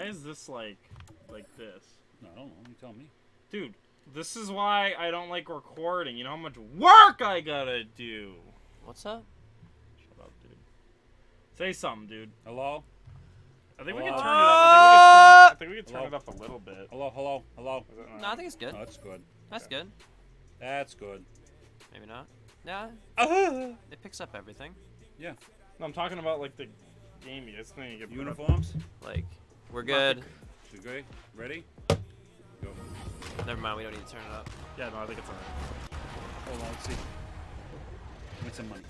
Why is this like this? No, I don't know. You tell me. Dude, this is why I don't like recording. You know how much work I gotta do. What's up? Shut up, dude. Say something, dude. Hello? I think we can turn it up. I think we can turn it up a little bit. Hello, hello, hello. No, I think it's good. Oh, that's good. That's good. That's good. Maybe not. Nah. It picks up everything. Yeah. No, I'm talking about like the game. You guys think you get Uniforms? Like, we're good. Okay. Ready? Go. Never mind, we don't need to turn it up. Yeah, no, I think it's alright. Hold on, let's see. Win some money.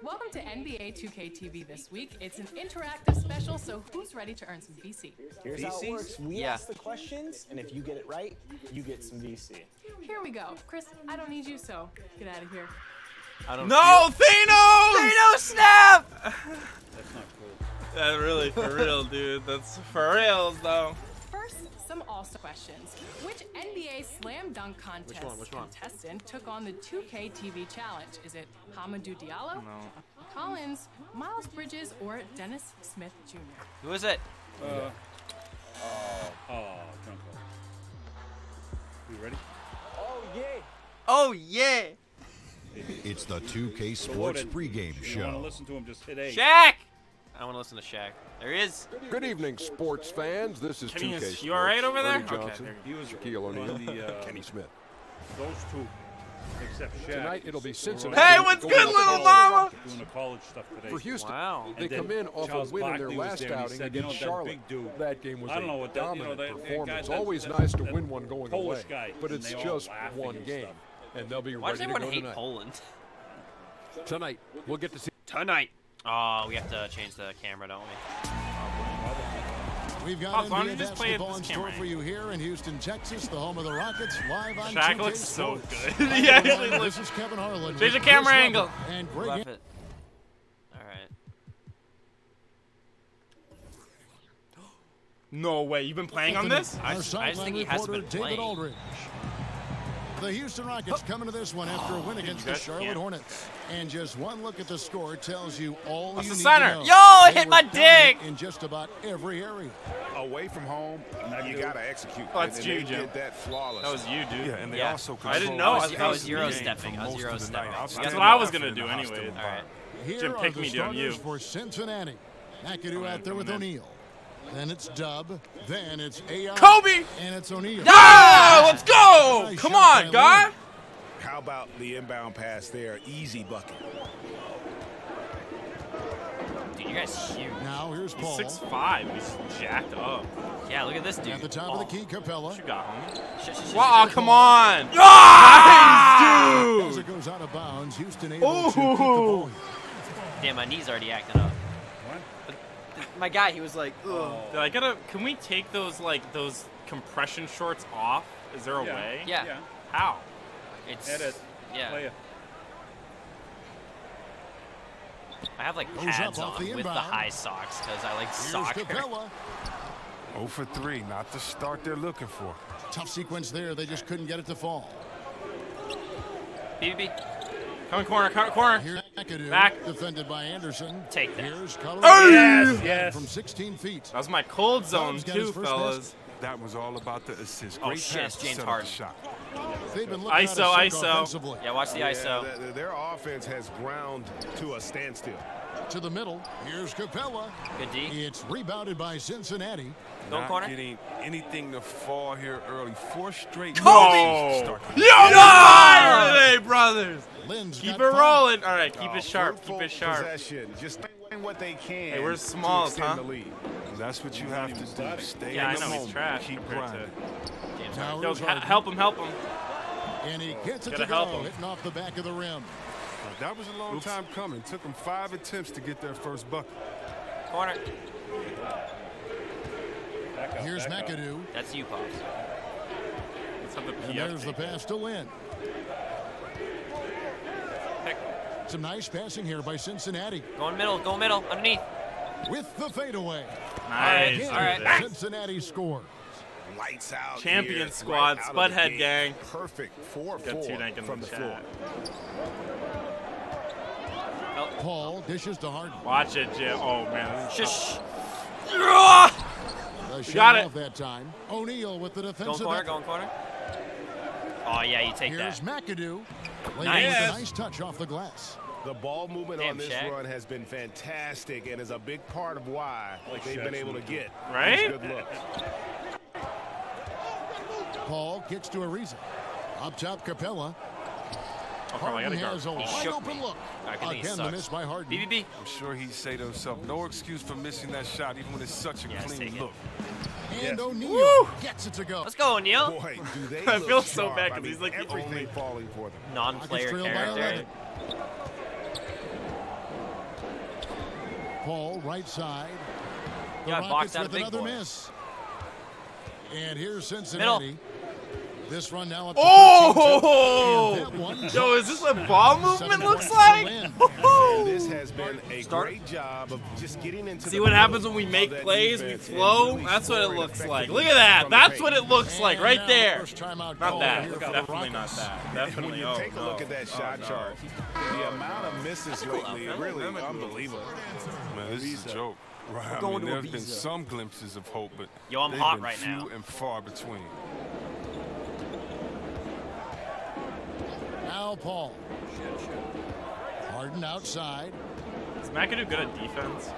Welcome to NBA 2K TV this week. It's an interactive special, so who's ready to earn some VC? Here's how it works. We Yeah. ask the questions, and if you get it right, you get some VC. Here we go. Chris, I don't need you, so get out of here. I don't No, Thanos! Thanos snap! That's not cool. Really, for real, dude. That's for reals, though. First, some all-star questions. Which NBA Slam Dunk contest Which one? contestant took on the 2K TV challenge? Is it Hamidou Diallo, No. Collins, Miles Bridges, or Dennis Smith Jr.? Who is it? Drunko. You ready? Oh, yay! Oh, yeah! It's the 2K Sports Loaded. pregame If you want to show. listen to him, just hit A. Shaq! I want to listen to Shaq. There he is. Good evening, sports fans. This is Kenny, 2K is Sports. you all right over there? Ernie Okay, Johnson, there He was Shaquille O'Neal, on the, Kenny Smith. Those two, except Shaq. Tonight it'll be Cincinnati. Hey, what's going good, up little against- mama? Doing the college stuff today. For Houston, Wow. they And then come in off Charles a win in their Barkley was last there, and he outing said, you know, against that Charlotte. big dude, That game was I don't know what a that, dominant that guy, performance. that- Always that- nice to that win one going Polish away, guy, but and it's they all just laughing one and game, stuff. and they'll be Why does ready to everyone go hate tonight. Poland? Tonight, we'll get to see. Tonight. Oh, we have to change the camera, don't we? We've Oh, got why don't you NBA just play it basketball in this store camera for you here in Houston, Texas, the home of the Rockets, live on Shaq 2K looks so Sports. good. He actually This looks. is Kevin Harlan. Change the with camera Chris angle. Webber And Greg Love it. Alright. No way. You've been playing on this? I Our just sideline think he hasn't reporter, been David playing. Aldridge. The Houston Rockets coming to this one after a win against the guys Charlotte can't. Hornets. And just one look at the score tells you all What's you the need center? to know. Yo, it They hit my were dominant dick! in just about every area. Away from home, you gotta execute. Oh, that's and you, they Jim. did that flawless. That was you, dude. Yeah, and they Yeah. also I didn't control know. the I I was pace Euro of the game stepping. for I was most Euro of the night. stepping. That's what I was gonna do Outstanding anyway. effort in the Alright. Here Jim, are pick the me, damn you. starters for Cincinnati. McAdoo out there with O'Neal. Then it's Dub. Then it's AI. Kobe! And it's O'Neal. Ah, let's go! Nice Come shot on, by guy. Lin. How about the inbound pass there? Easy bucket. Dude, you guys huge. Now here's He's Paul. 6'5". He's jacked up. Yeah, look at this dude. At the top of the key, Capella. What you got, homie? Shit. Wow, come on. Nice, As dude. it goes out of bounds, Houston able to keep the ball. Damn, my knee's already acting up. My guy, he was like, ugh. Dude, can we take those, like, those compression shorts off? Is there a way? Yeah. How? It's, Edit. yeah. Play it. I have like Goes pads up off on the with the inbound. high socks because I like Here's soccer. Capella. 0 for 3, not the start they're looking for. Tough sequence there. They just couldn't get it to fall. BB, Come in corner. Here's McAdoo. Back. Defended by Anderson. Take that. Here's Colorado. Yes, yes. From 16 feet. That was my cold zone, Dub's got his too, first fellas. That was all about the assist. Oh, Great shit, pass it's to James set up the Harden. shot. They've been looking ISO, out of sync ISO. offensively. yeah, watch the ISO. Their offense has ground to a standstill. To the middle. Here's Capella. Good D. It's rebounded by Cincinnati. Go Not corner. getting anything to fall here early. 4 straight. Kobe! Start Yo, hey, brothers. Lynn's Keep it got five. rolling. All right, keep it sharp. Keep Fruitful it sharp. Possession. Just doing what they can. Hey, where's to Smalls, extend huh? the lead. That's what you have to do. Stay Yeah, I in the know, he's moment. trash Keep compared to- grinding. James Now Harden. Yo, here's Harden. help him. And he gets it Gotta to help go. him. Hitting off the back of the rim. That was a long time coming. Took them 5 attempts to get their first bucket. Corner. Here's McAdoo. That's you, Pops. Let's have the And there's the PF. pass to Lynn. Some nice passing here by Cincinnati. Go middle, underneath. With the fadeaway. Nice. Again, all right. Cincinnati scores. Lights out. Champion here, squad, right out of Spudhead the gate. Gang. Perfect. Got 2 Dank in from the the floor. chat. Paul dishes to Harden. Watch it, Jim. Oh, man. Shush. The got it. Off that time. O'Neal with the defensive. Going corner. Oh yeah, you take Here's that. McAdoo. Nice. With a nice touch off the glass. The ball movement Damn, on this Shaq. run has been fantastic and is a big part of why they've been able to get Right? these good looks. Paul kicks to Ariza. Up top, Capella. Oh, I gotta Harden has a go. He wide shook open me. look. I think he Again, the sucks. miss by Harden. BBB. I'm sure he'd say to himself, no excuse for missing that shot, even when it's such a Yeah, clean take it. look. And O'Neal Woo! gets it to go. Let's go, O'Neal. Boy, do they I look feel so sharp. bad I 'cause mean, he's like the everything only- falling for them. Non-player Rockets trail by character. 11. Paul, right side. The Yeah, Rockets boxed out with big another boy. miss. And here's Cincinnati. Middle. This run now up to Oh! 13-2. And that one Yo, is this what ball movement 7 looks points to like? win. And this has been a Start. great job of just getting into See the what middle happens when we of make that plays, we defense and flow? really That's what it scoring looks like. effectively Look at that. from the That's paint. what it looks like And right now there. first timeout Not call that. here for the Definitely not Rockets. that. When Definitely. you Oh, take a look no. at that Oh, shot no. chart, the amount of misses lately, really unbelievable. Man, this is a joke. Right. I going mean, to there's been Ibiza. some glimpses of hope, but Yo, I'm they've hot been right few now. and far between. Now Paul. Harden outside. Is McAdoo good at defense?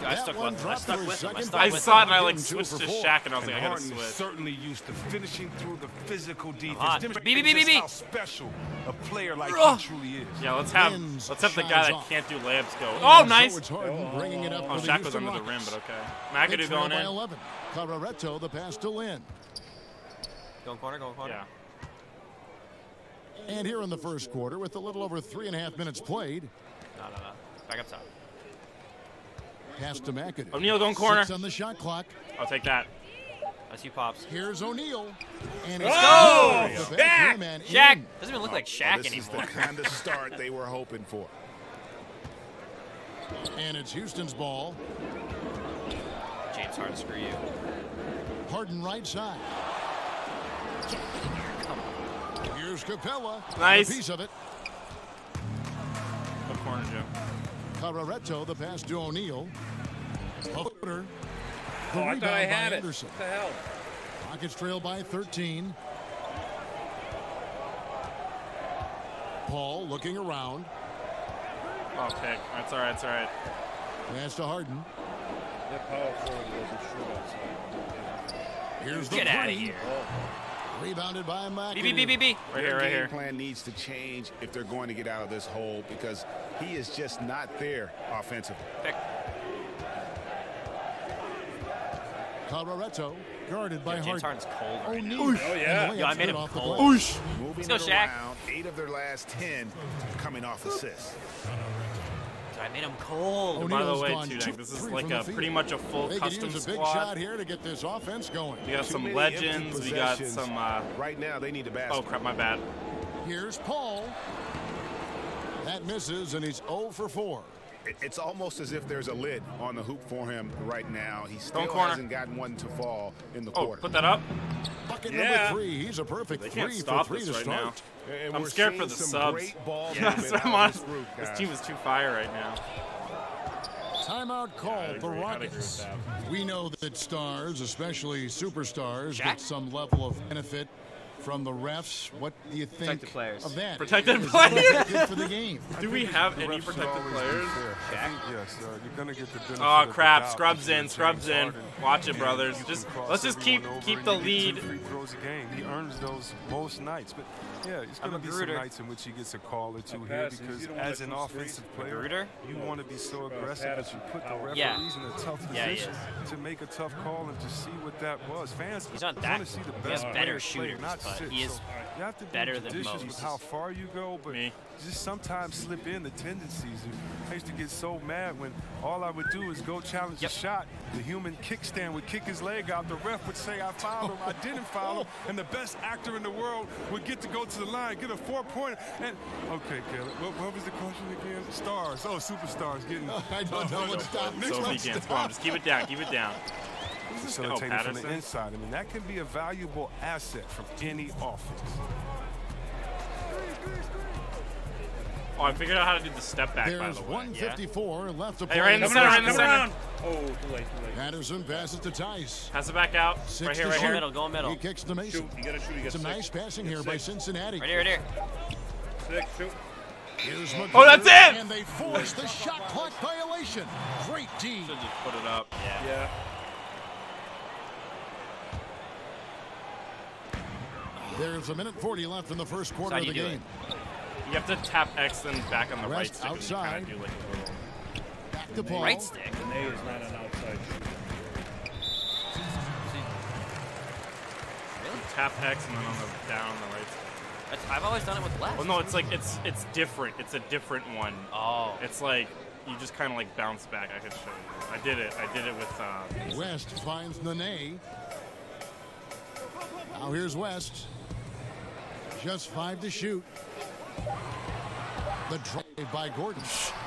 I That stuck one with him. I dropped stuck for with him. I second. stuck I with saw it him. and I like Two switched for to 4. Shaq and I was And like, I gotta Harden is switch. certainly used to finishing through the physical defense. Hot. Demonstrating BB. just how special a player like Ugh. he truly is. Yeah, let's Wins, have the guy shines that off. can't do layups go. And Oh, nice. So it's Harden bringing it up Oh, for the Shaq was Houston under the rim, Rockets. but okay. They McAdoo trail going by in. 11. Coloretto, the pass to Lynn. Going corner. Yeah. And here in the first quarter, with a little over 3.5 minutes played, No. Back up top. pass to McAdoo. O'Neal going corner. 6 on the shot clock. I'll take that. I see Pops. Here's O'Neal. And Let's it's go! off the back rim and Shaq. in. Doesn't even look like Well, Shaq this is the anymore. kind of start they were hoping for. And it's Houston's ball. James Harden, screw you. Harden right side. Here's Capella. Nice. A piece of it. Good corner, Jim. Coloretto, the pass to O'Neal. Footer. The Oh, I rebound thought I by had it. Anderson. What the hell? Rockets trail by 13. Paul looking around. Oh, pick. That's all right. That's all right. Pass to Harden. That power forward wasn't sure outside. Here's the Get out of three. here. Rebounded by McAdoo. BB. Right here, Their right game here. plan needs to change if they're going to get out of this hole because he is just not there offensively. Pick. Coloretto guarded by James Harden. Harden's cold right now. O'Neal. Oh, yeah. And Yo, I layups made good him off the cold. glass. Moving Let's go, it Shaq. around, 8 of their last 10 coming off assists. I made him cold. By the O'Neal's way, gone too, 2 this is from like the a field. pretty much a full They could custom use a big squad. shot here to get this offense going. We got Too some many legends. empty We got possessions. some. Right now, they need the basket. Oh crap, my bad. Here's Paul. That misses, and he's 0 for 4. It's almost as if there's a lid on the hoop for him right now. He still Don't corner. hasn't gotten one to fall in the Oh, quarter. put that up. Bucket Yeah. number 3. He's a perfect They can't 3 stop for 3 this to right start. And I'm we're scared for seeing the some subs. great ball Yes, movement I'm out on. of this group, This guys. team is too fire right now. Timeout called the I'd agree with Rockets. that. We know that stars, especially superstars, Shaq? get some level of benefit from the refs. What do you think Protected players. of that? Protected Is it players? good for the game? Do we have any protected players? Yes, you're gonna get the benefit Oh of the crap! doubt Scrubs if you're in, scrubs James in. Harden. Watch it, And brothers. you Just can cross let's just keep everyone over keep and the you get lead. 2 free throws a game. He earns those most nights, but yeah, it's I'm gonna a be some Gruder. nights in which he gets a call or two A here pass, because you don't want as to an come offensive straight. player, Gruder? you want to be so aggressive that you put the referees Yeah. in a tough Yeah, he position to make a tough call and to see what that was. Fans He's not want that. to see the He has best better player play, shooters, not but sit. he is So you have to better be than judicious most. with how far you go, but Me. just sometimes slip in the tendencies. I used to get so mad when all I would do is go challenge Yep. a shot. The human kickstand would kick his leg out. The ref would say I fouled him. I didn't foul him. And the best actor in the world would get to go to the line, get a 4-pointer. And okay, Caleb, what was the question again? Stars. Oh, superstars getting. I don't know what stop. So begins. Come on, just keep it down. Keep it down. Facilitating Oh, from the Patterson? inside. I mean, that can be a valuable asset from any offense. Oh, I figured out how to do the step back, by There's the way. 154 left to Hey, play. right in the center, right in the center. Oh, too late. Patterson passes to Tice. Pass it back out. Right here, right Go here. middle, go middle. He kicks to Mason. Shoot, you gotta shoot. You got Some nice passing here by Cincinnati. Right here, right here. 6, shoot. Here's McGruder, Oh, that's it! And they force the shot clock violation. Great D. Should just put it up. Yeah. There's a minute 40 left in the first quarter How of do the you do game. You have to tap X then back on the right West stick. And outside. you kind of do like a little... Back to Paul. Right stick. An A is not an outside shoot. Really? Tap X and then on the down on the right stick. I've always done it with left. Well, no, it's like it's different. It's a different one. Oh. It's like you just kind of like bounce back. I could show you. I did it with. West finds Nene. Now here's West. Just 5 to shoot. The drive by Gordon.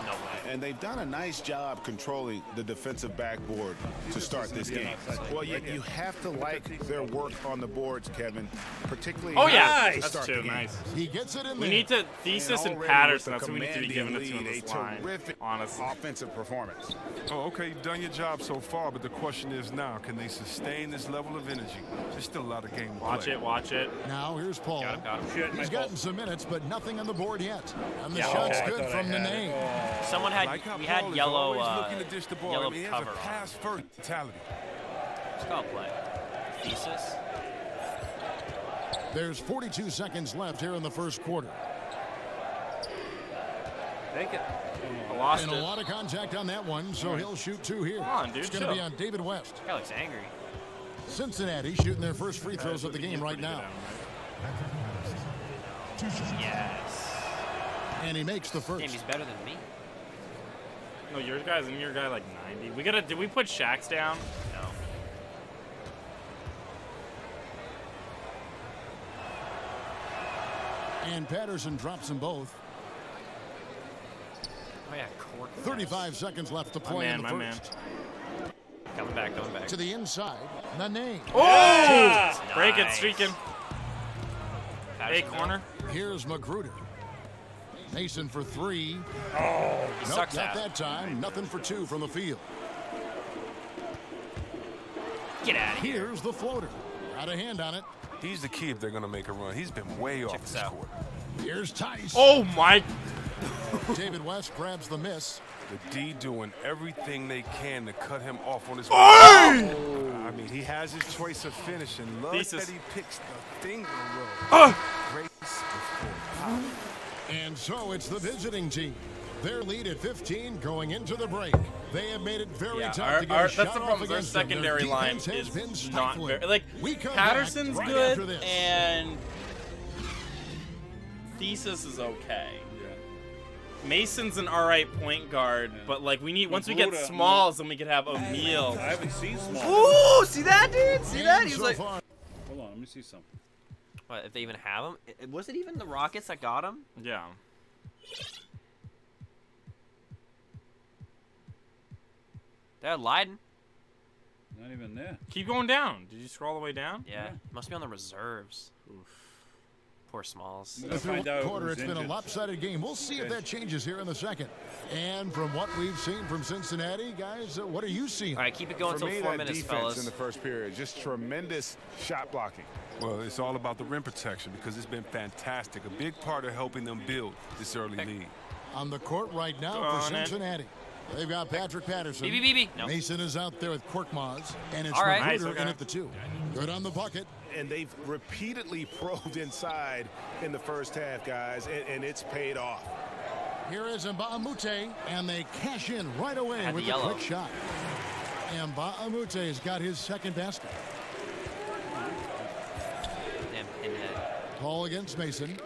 No way. And they've done a nice job controlling the defensive backboard to start this game. Well, you have to like their work on the boards, Kevin, particularly. Oh yeah, to that's start too the game. nice. He gets it in We there. need to Thesis and already Patterson. with That's the what we need to be giving it to in commanding this lead, line. a terrific Honestly. offensive performance. Oh, okay, you've done your job so far, but the question is now, can they sustain this level of energy? There's still a lot of game to Watch play. it, watch it. Now here's Paul. Got him. Shit, my He's fault. gotten some minutes, but nothing on the board yet. And the Yeah, shot's okay. good I thought from I had Nene. it. Someone had, Like how we Paul had is yellow, always looking to dish the ball. yellow I mean, he has cover a on. pass-first mentality. Let's call play. Thesis. There's 42 seconds left here in the first quarter. Take it. I lost And it. a lot of contact on that one, so he'll shoot 2 here. Come on, dude, It's going to chill. be on David West. Guy looks angry. Cincinnati shooting their first free throws of the game right now. Yes. And he makes the Damn, first. he's better than me. No, your guy like 90. Did we put Shaq's down? No. And Patterson drops them both. Oh yeah, Cork. 35 seconds left to My play man, in the my man. first. Coming back. To the inside, Nene. Oh! Break it, Nice. streaking. Hey, Patterson, corner. Here's Magruder. Mason for 3. He Nope, sucks not at that time. Nothing for 2 from the field. Get out of here. Here's the floater. Got a hand on it. He's the key if they're going to make a run. He's been way off this this out. quarter. Here's Tice. Oh my! David West grabs the miss. The D doing everything they can to cut him off on his Oy! I mean, he has his choice of finishing. Love Thesis. that he picks the finger roll. Grace before power. And so it's the visiting team. Their lead at 15 going into the break. They have made it very Yeah, tough to get a that's shot the off problem. Our against them. Their secondary line defense has been is not stifling. very. Like, We come Patterson's back right after good, this. and Thesis is okay. Mason's an alright point guard, but like we need once we get Magruder- Smalls, then we could have O'Neal. I haven't seen Small. Ooh, see that, dude? See that? And He's so like, far, Hold on, let me see something. What, if they even have him? Was it even the Rockets that got him? yeah. They had Leiden. Not even there. Keep going down. Did you scroll all the way down? Yeah. Must be on the reserves. Poor Smalls. We're gonna through find out one quarter, who's it's been a injured. lopsided game. We'll see if that changes here in the second. And from what we've seen from Cincinnati, guys, what are you seeing? All right, keep it going For until me, 4 that minutes, defense fellas. in the first period, just tremendous shot blocking. Well, it's all about the rim protection because it's been fantastic. A big part of helping them build this early lead. On the court right now Go for on it. Cincinnati. They've got Patrick Patterson. BB. No. Mason is out there with Korkmaz, and it's All right. Magruder Nice, in okay. at the 2. Good on the bucket. And they've repeatedly probed inside in the first half, guys, and it's paid off. Here is Mbaamute, and they cash in right away Had with the a yellow. quick shot. Mbaamute has got his second basket. Damn pinhead. Paul against Mason.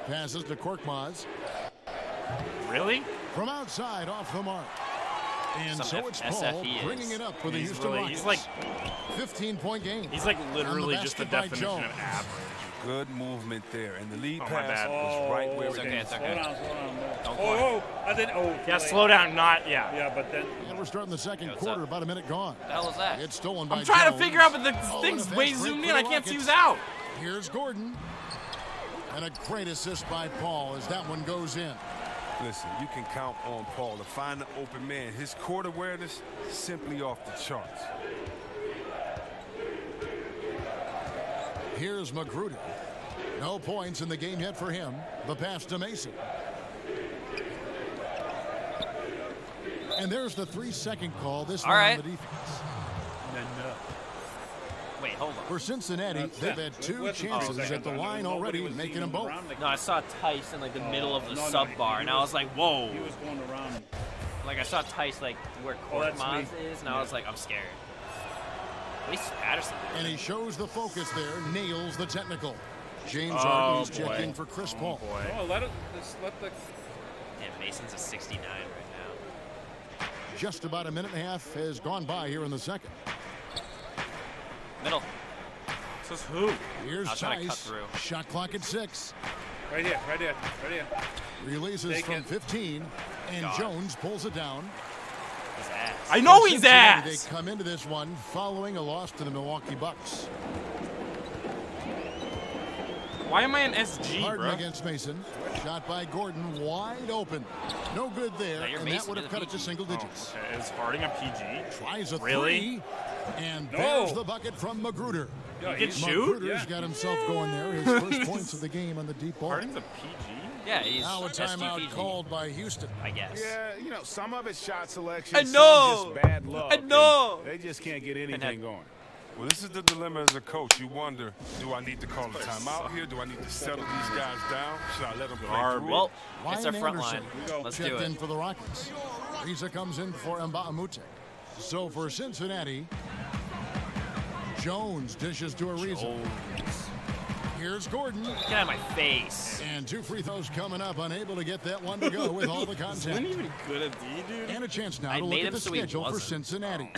Passes to Korkmaz. Really? From outside, off the mark. And Some so it's Paul SFE is. bringing it up for the He's Houston really, Rockets. he's like 15-point game. he's like literally On the just the basket by definition of Jones. average. Good movement there. And the lead Oh, my pass bad. was right where It's okay, it's okay. Slow down, slow down. Don't Oh, I didn't. Oh, Yeah, slow down, not yeah. Yeah, but then. And we're starting the second what's quarter, up? about a minute gone. What the hell is that? It's stolen by I'm trying to Jones. figure out, but the Oh, thing's and a way fast break zoomed for in. the I can't see Rockets. who's out. Here's Gordon. And a great assist by Paul as that one goes in. Listen, you can count on Paul to find the open man. His court awareness simply off the charts. Here's Magruder. No points in the game yet for him. The pass to Mason. And there's the 3-second call. This one on the defense. Wait, hold on. For Cincinnati, they've had 2 chances at the line already, making them both. No, I saw Tice in like the middle of the sub bar, and I was like, whoa. He was going around. Like I saw Tice like where Korkmaz is, and I was like, I'm scared. At least Patterson. And he shows the focus there, nails the technical. James Harden is checking for Chris Paul. Oh, let the. Damn, Mason's a 69 right now. Just about a minute and a half has gone by here in the second. Middle. This is who? Here's trying to cut Tice. through. Shot clock at 6. Right here, right here, right here. Releases Take from it. 15, and Jones pulls it down. His ass. I know For he's Cincinnati, ass. They come into this one following a loss to the Milwaukee Bucks. Why am I an SG, Harden bro? against Mason. Shot by Gordon, wide open. No good there, No, you're and that Mason would have to cut the it to PG. single digits. Okay, is Harding a PG? Tries a Really? 3, and No. there's the bucket from Magruder. Yeah, He can shoot? Magruder's got himself going there. His first points of the game on the deep ball. Harding's a PG? Yeah, he's Now a timeout SGPG, called by Houston. I guess. Yeah, you know, some of it's shot selection, I some know. just bad luck. I know. and They just can't get anything going. Well, this is the dilemma as a coach. You wonder, do I need to call a timeout here? Do I need to settle these guys down? Should I let them play through? Well, it's Ryan our front line. Anderson Let's checked do in it. for the Rockets. Riza comes in for Mbamute. So for Cincinnati, Jones dishes to Ariza. Here's Gordon. Get out of my face. And 2 free throws coming up, unable to get that one to go with all the Isn't contact. even good at D, dude. And a chance now I to look made at him the so he schedule for wasn't. Cincinnati.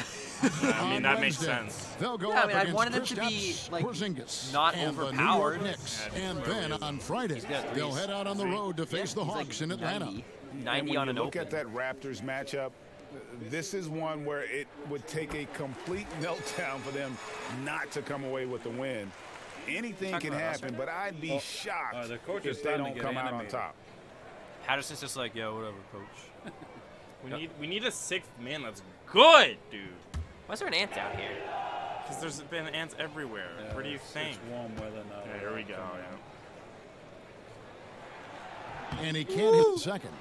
I mean, that makes Wednesday, sense. They'll go Yeah, I up mean, I against wanted them to Kristaps be, like, Porzingis not and the New overpowered. York Knicks. Yeah, And clearly then isn't. on Friday, got they'll threes. head out on the road to face the He's like Hawks in Atlanta. 90 And when on you an look open. at that Raptors matchup, this is one where it would take a complete meltdown for them not to come away with the win. Anything can happen, but I'd be shocked the coach is if they starting to don't get come out on animated. top. Patterson's just like, yo, whatever, coach. We need a 6th man that's good, dude. Why is there an ant down here? Because there's been ants everywhere. What do you think? It's warm weather now. Yeah, here we go. And he can't hit the second.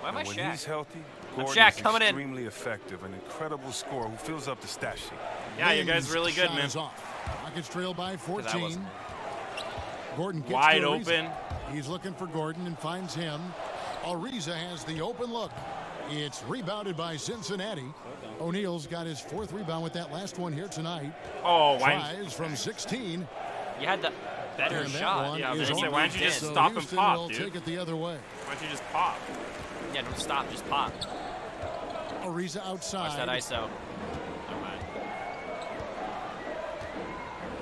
Why am I When Shaq? he's healthy, Gordon Shaq is coming in. extremely effective, an incredible scorer who fills up the stat sheet. Yeah, you guys Lynn's really good, shot man. is off. Rockets trail by 'Cause I 14. wasn't. Gordon gets Wide to Ariza. open. He's looking for Gordon and finds him. Ariza has the open look. It's rebounded by Cincinnati. O'Neal's got his 4th rebound with that last one here tonight. Oh, why? Tries from 16. You had the better And that shot. one Yeah, I was is gonna say, off. why don't you just So stop and Houston pop, will dude? take it the other way. Why don't you just pop? Yeah, don't stop, just pop. Ariza Watch outside. that ISO. Never mind.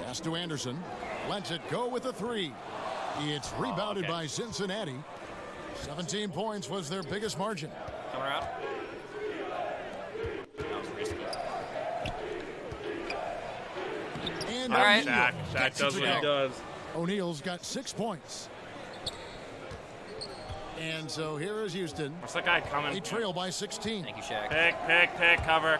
Pass to Anderson. Lets it go with a 3. It's rebounded okay. by Cincinnati. 17 points was their biggest margin. Coming around. That was risky. And All right. O'Neal Shaq gets it does to what he go. does. O'Neal's got 6 points. And so here is Houston. What's that guy coming? They trail by 16. Thank you, Shaq. Pick, cover.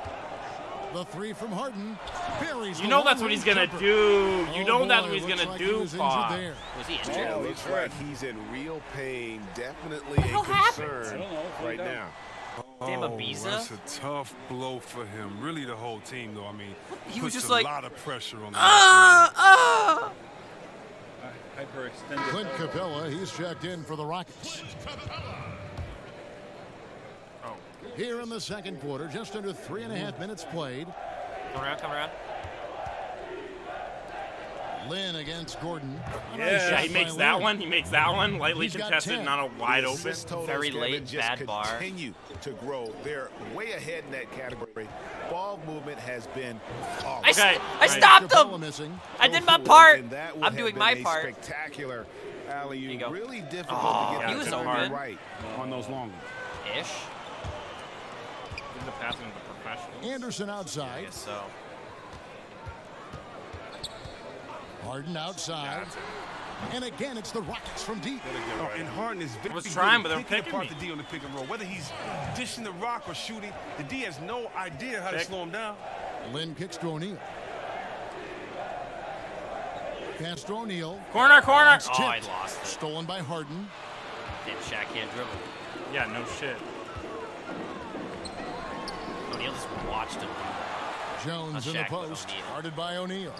The 3 from Harden. Buries You the know that's what he's gonna jumper. do. You Oh know that's boy, what he's looks gonna like he do, was injured Pop. there. Was he Yeah, injured? it looks like he's in real pain. Definitely a hell happened? concern I don't know. right Find out. now. Damn, Oh, Ibiza? that's a tough blow for him. Really, the whole team, though. I mean, He was puts just a like, lot of pressure on the Hyperextended. Clint Capella, he's checked in for the Rockets. Oh. Here in the second quarter, just under 3.5 minutes played. Come around. Lynn against Gordon. A nice Yeah, shot He by makes that Lynn. one. He makes that one. Lightly He's got contested, 10. not a wide The open. assist totals, Very Kevin, late, just bad bar. continue to grow. They're way ahead in that category. Ball movement has been off. Okay. I stopped Capella him. missing. I did my And part. that would I'm have doing been my a part. Spectacular alley. you go. Really difficult Oh, to get he the was timing open. right on those long ones. Ish. Give the passing to the professionals. Anderson I outside. guess so. Harden outside. And again, it's the Rockets from deep. And Harden is very I was trying, but good they're at picking picking apart me. the D on the pick and roll. Whether he's dishing the rock or shooting, the D has no idea how to slow him down. Lynn kicks to O'Neal. Pass to O'Neal. Corner, corner. It's Oh, I tipped. lost it. Stolen by Harden. Damn, Shaq can't dribble. Yeah, no shit. O'Neal just watched him. Jones in the Shaq with post. O'Neal. Guarded by O'Neal.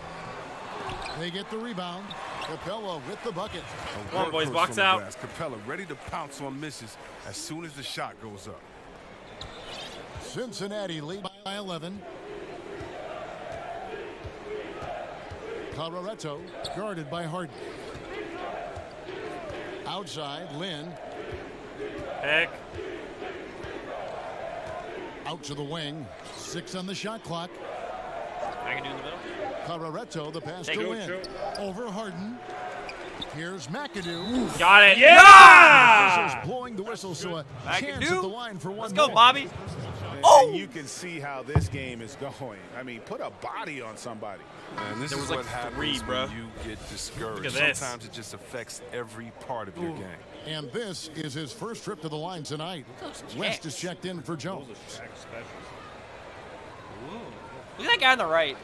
They get the rebound. Capella with the bucket. Come on, boys, box out. Capella ready to pounce on misses as soon as the shot goes up. Cincinnati lead by 11. Colorado guarded by Harden. Outside, Lynn. Heck. Out to the wing. 6 on the shot clock. I can do in the middle. Colorado, the pass Take to it. Lynn. Over Harden. Here's McAdoo. Got it. Yeah! Officials blowing the whistle, so a chance McAdoo. at the line for one Let's go, more. Bobby. And you can see how this game is going. I mean, put a body on somebody. And this There is was what like happens 3, bro. when you get discouraged. Look at this. Sometimes it just affects every part of your game. And this is his first trip to the line tonight. West is checked in for Jones. Look at that guy on the right.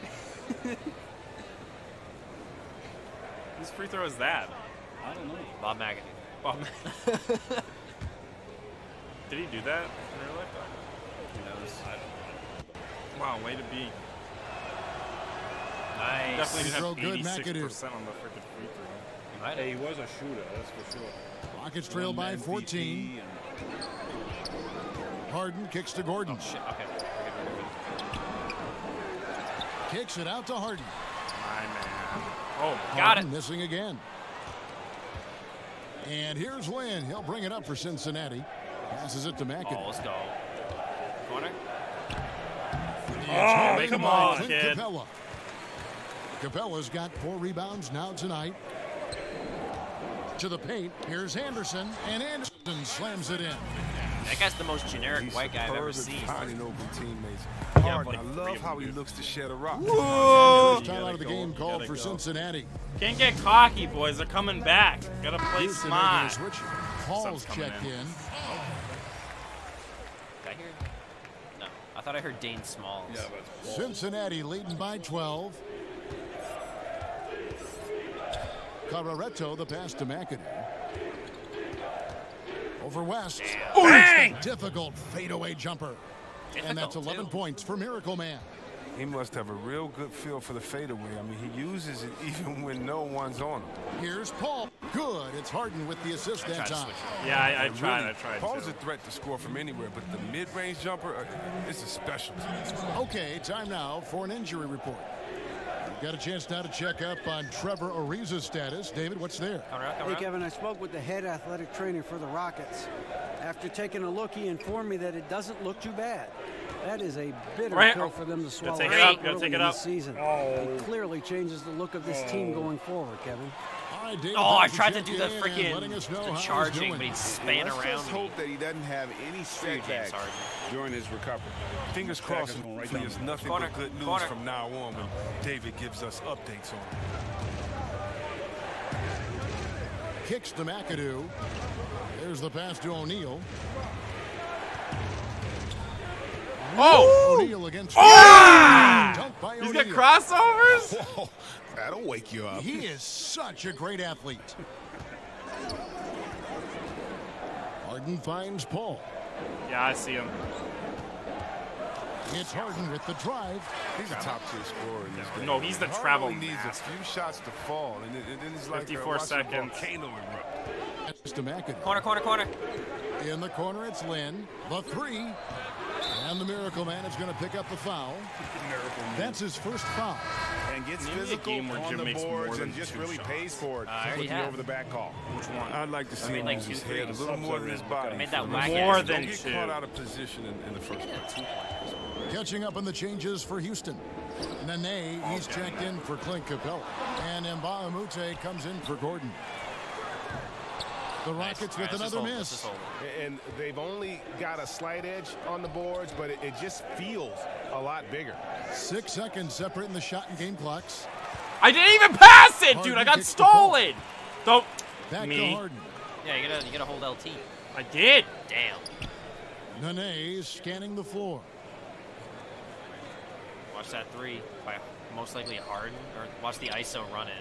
Whose free throw is that? I don't know. Bob McAdoo. Bob. Did he do that in real life? Who knows? Wow, way to be. Nice. Definitely Throw didn't good, have 86% McAdoo. on the freaking free throw. Might Hey, have. he was a shooter, that's for sure. Rockets trail by Won 14. MVP and Harden kicks to Gordon. Shit. Okay. We're good. Kicks it out to Harden. My man. Oh, Got Harden it. missing again. And here's Lynn. He'll bring it up for Cincinnati. Passes it to McAdoo. Oh, let's go. Corner. Oh, It's come by on, Clint kid. Capella. Capella's got 4 rebounds now tonight. To the paint. Here's Anderson. And Anderson slams it in. That guy's the most generic He's white guy I've ever superb seen. at finding open teammates. Yeah, Harden, like I 3 love of how them, he dude. looks to shed a rock. First time gotta out of the go. game You called gotta for go. Cincinnati. Can't get cocky, boys. They're coming back. Gotta play Houston smart. making a switch. Paul's Something's coming checked in. in. Did I hear? No. I thought I heard Dane Smalls. yeah, but Cincinnati leading by 12. Colorado, the pass to McAdoo. Over West. Bang! Difficult fadeaway jumper. And that's Difficult, 11 too. points for Miracle Man. He must have a real good feel for the fadeaway. I mean, he uses it even when no one's on him. Here's Paul. Good. It's Harden with the assist that Tried to time. switch. Yeah, I And tried. really, I tried Paul's to. a threat to score from anywhere, but the mid-range jumper, it's a specialty. Okay, time now for an injury report. We've got a chance now to check up on Trevor Ariza's status. David, what's there? Hey, Kevin, I spoke with the head athletic trainer for the Rockets. After taking a look, he informed me that it doesn't look too bad. That is a bitter Right. pill for them to swallow take it up, gotta early take it in up. the season. It clearly changes the look of this team going forward, Kevin. All right, David, Oh, I thanks for tried to do the checking in and letting us know freaking how he's charging, doing. but he span Let's around just me. hope that he doesn't have any Screw you, James setbacks Harden. during his recovery. Fingers crossed, and going right hopefully down it's the nothing corner, but good news corner. from now on when David gives us updates on him. Kicks to McAdoo. There's the pass to O'Neal. Oh! O'Neal against Dunk by He's got O'Neal. crossovers? Whoa, that'll wake you up. He is such a great athlete. Harden finds Paul. Yeah, I see him. It's Harden with the drive. He's a top-tier scorer in this game. No, he's the Harden travel only needs master. a few shots to fall, and then it's like 54 watching a seconds. volcano erupt. It's to McAdoo. Corner, corner, corner. In the corner, it's Lynn. The 3. And the Miracle Man is going to pick up the foul. That's his first foul. And gets Maybe a physical game where on Jim the makes boards more and than just 2 really shots. pays for it I already with the have. over-the-back call. Which one? I'd like to see him like use his 2 head a threes. little more than his body. Made that for whack the More most. than Don't get 2. caught out of position in the first place. Catching up on the changes for Houston. Nene, he's checked in for Clint Capella. And Mbaamute comes in for Gordon. The Rockets with another miss. And they've only got a slight edge on the boards, but it just feels a lot bigger. 6 seconds separating the shot and game clocks. I didn't even pass it, dude. I got stolen. Don't. Back Me. to Harden. Yeah, you gotta hold LT. I did. Damn. Nene scanning the floor. Watch that three by most likely Harden, or watch the ISO run it.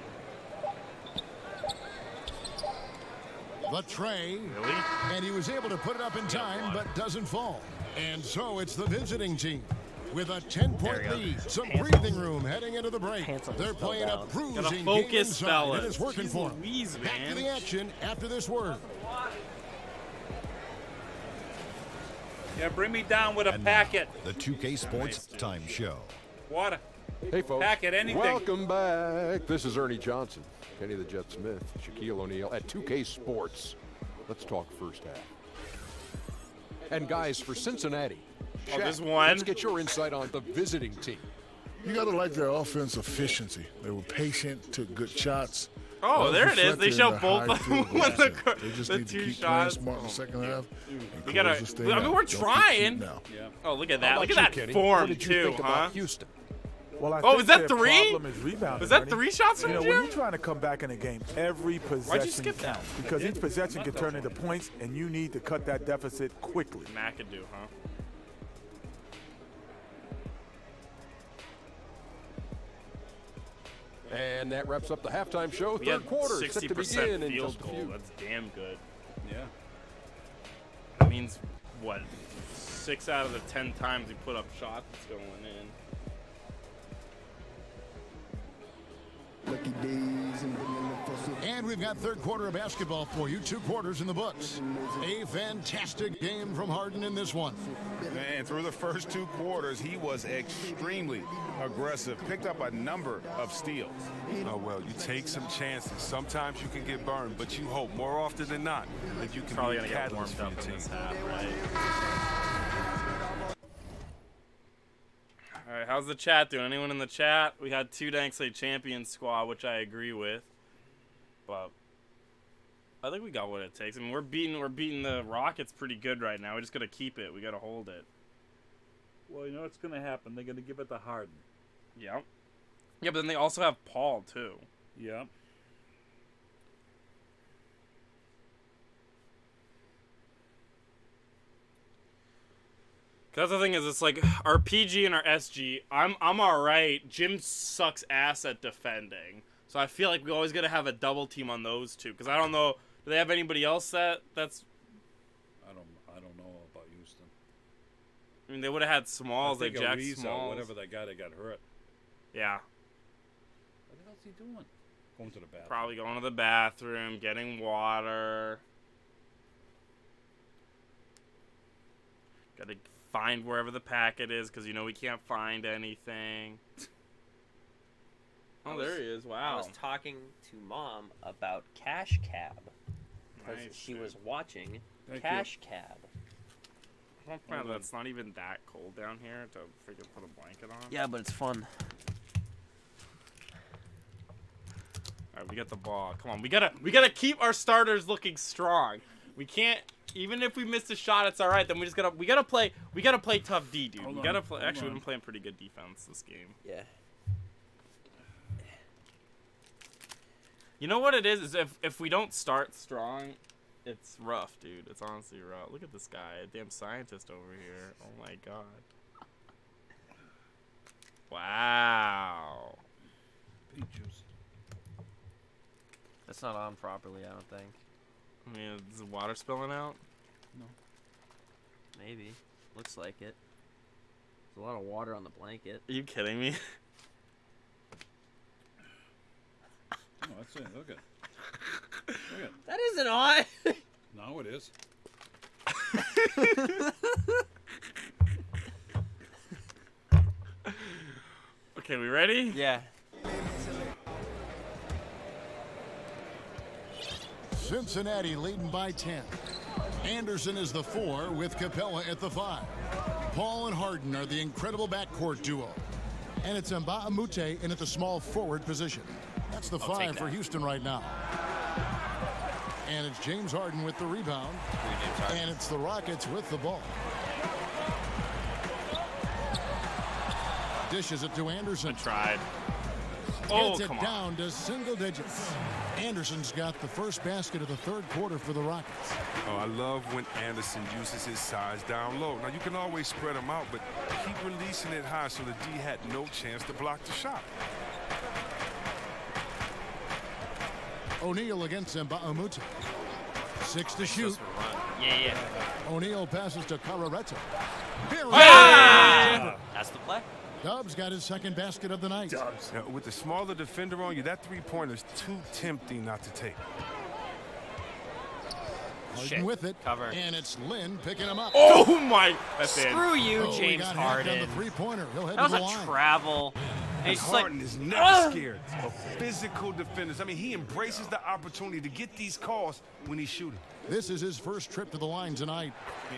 The tray. Really? And he was able to put it up in time, but doesn't fall. And so it's the visiting team with a 10-point lead. Some breathing room heading into the break. They're playing a bruising game focus, inside, fellas. and it's working Jeez for them. Louise, Back man. to the action after this word. Yeah, bring me down with a And packet. now, the 2K Sports Time Show. Water. Hey, folks. Packet, anything. Welcome back. This is Ernie Johnson, Kenny the Jet Smith, Shaquille O'Neal at 2K Sports. Let's talk first half. And guys, for Cincinnati, Oh, Shaq, there's one. let's get your insight on the visiting team. You got to like their offense efficiency. They were patient, took good shots. Oh, there it is. They show both of them with They just the need to two keep shots. playing smart in the second half. We gotta. I mean, we're trying. Now. Yeah. Oh, look at How that. about Look at you, that Kenny? form What did you too, think huh? about Houston? Well, I Oh, think is that their three? problem is rebounding, Was that Ernie. 3 shots from You know, Jim? when you're trying to come back in a game, every possession skip that? counts because each possession can turn into points, and you need to cut that deficit quickly. McAdoo, huh? And that wraps up the halftime show. We Third had quarter set to 60% begin in field just a goal. few. That's damn good. Yeah. That means what? 6 out of the 10 times we put up shots, it's going in. And we've got third quarter of basketball for you. 2 quarters in the books. A fantastic game from Harden in this one. Man, through the first 2 quarters, he was extremely aggressive. Picked up a number of steals. Oh, well, you take some chances. Sometimes you can get burned, but you hope more often than not that you can Probably be a gonna get catalyst warmed for up your in team. this half, right? All right, how's the chat doing? Anyone in the chat? We had 2 Dank Slate Champions squad, which I agree with, but I think we got what it takes. I mean, we're beating the Rockets pretty good right now. We just gotta keep it. We gotta hold it. Well, you know what's going to happen. They're going to give it to Harden. Yeah. Yeah, but then they also have Paul too. Yeah. That's the thing is, it's like our PG and our SG. I'm all right. Jim sucks ass at defending, so I feel like we always gotta have a double team on those 2. Because I don't know, do they have anybody else that's? I don't know about Houston. I mean, they would have had Smalls, like Jack Ariza, Smalls. whatever that guy that got hurt. Yeah. What the hell's he doing? Going to the bathroom. Probably going to the bathroom, getting water. Gotta find wherever the packet is, because you know we can't find anything. Oh, there he is. Wow. I was talking to Mom about Cash Cab because Nice, she dude. was watching Thank Cash Cab. I'm glad that's not even that cold down here to freaking put a blanket on. Yeah, but it's fun. All right, we got the ball. Come on, we gotta keep our starters looking strong. We can't. Even if we miss a shot, it's all right. Then we gotta play tough D, dude. Hold We on, gotta play. hold Actually, we've on. been playing pretty good defense this game. Yeah. You know what it is if we don't start strong, it's rough, dude. It's honestly rough. Look at this guy, a damn scientist over here. Oh my god. Wow. Beet juice. That's not on properly, I don't think. I mean, is the water spilling out? No. Maybe. Looks like it. There's a lot of water on the blanket. Are you kidding me? No, that's it. Look at. Look at. That isn't on. Now it is. Okay, we ready? Yeah. Cincinnati leading by 10. Anderson is the 4 with Capella at the 5. Paul and Harden are the incredible backcourt duo. And it's Mbamute in at the small forward position. That's the 5 for Houston right now. And it's James Harden with the rebound. And it's the Rockets with the ball. dishes it to Anderson. I tried. Oh, Gets it come on. down to single digits. Anderson's got the first basket of the third quarter for the Rockets. Oh, I love when Anderson uses his size down low. Now, you can always spread him out, but keep releasing it high so the D had no chance to block the shot. O'Neal against Mbamute. 6 to shoot. Yeah. O'Neal passes to Carreretto. That's the play. Dubs got his second basket of the night. Now, with the smaller defender on you, that three-pointer is too tempting not to take. Harden with it. Cover. And it's Lynn picking him up. Oh my! Screw you, James Harden. The three-pointer. He'll head That to was the a line. travel. And he's Harden like, is never scared of physical defenders. I mean, he embraces the opportunity to get these calls when he's shooting. This is his first trip to the line tonight.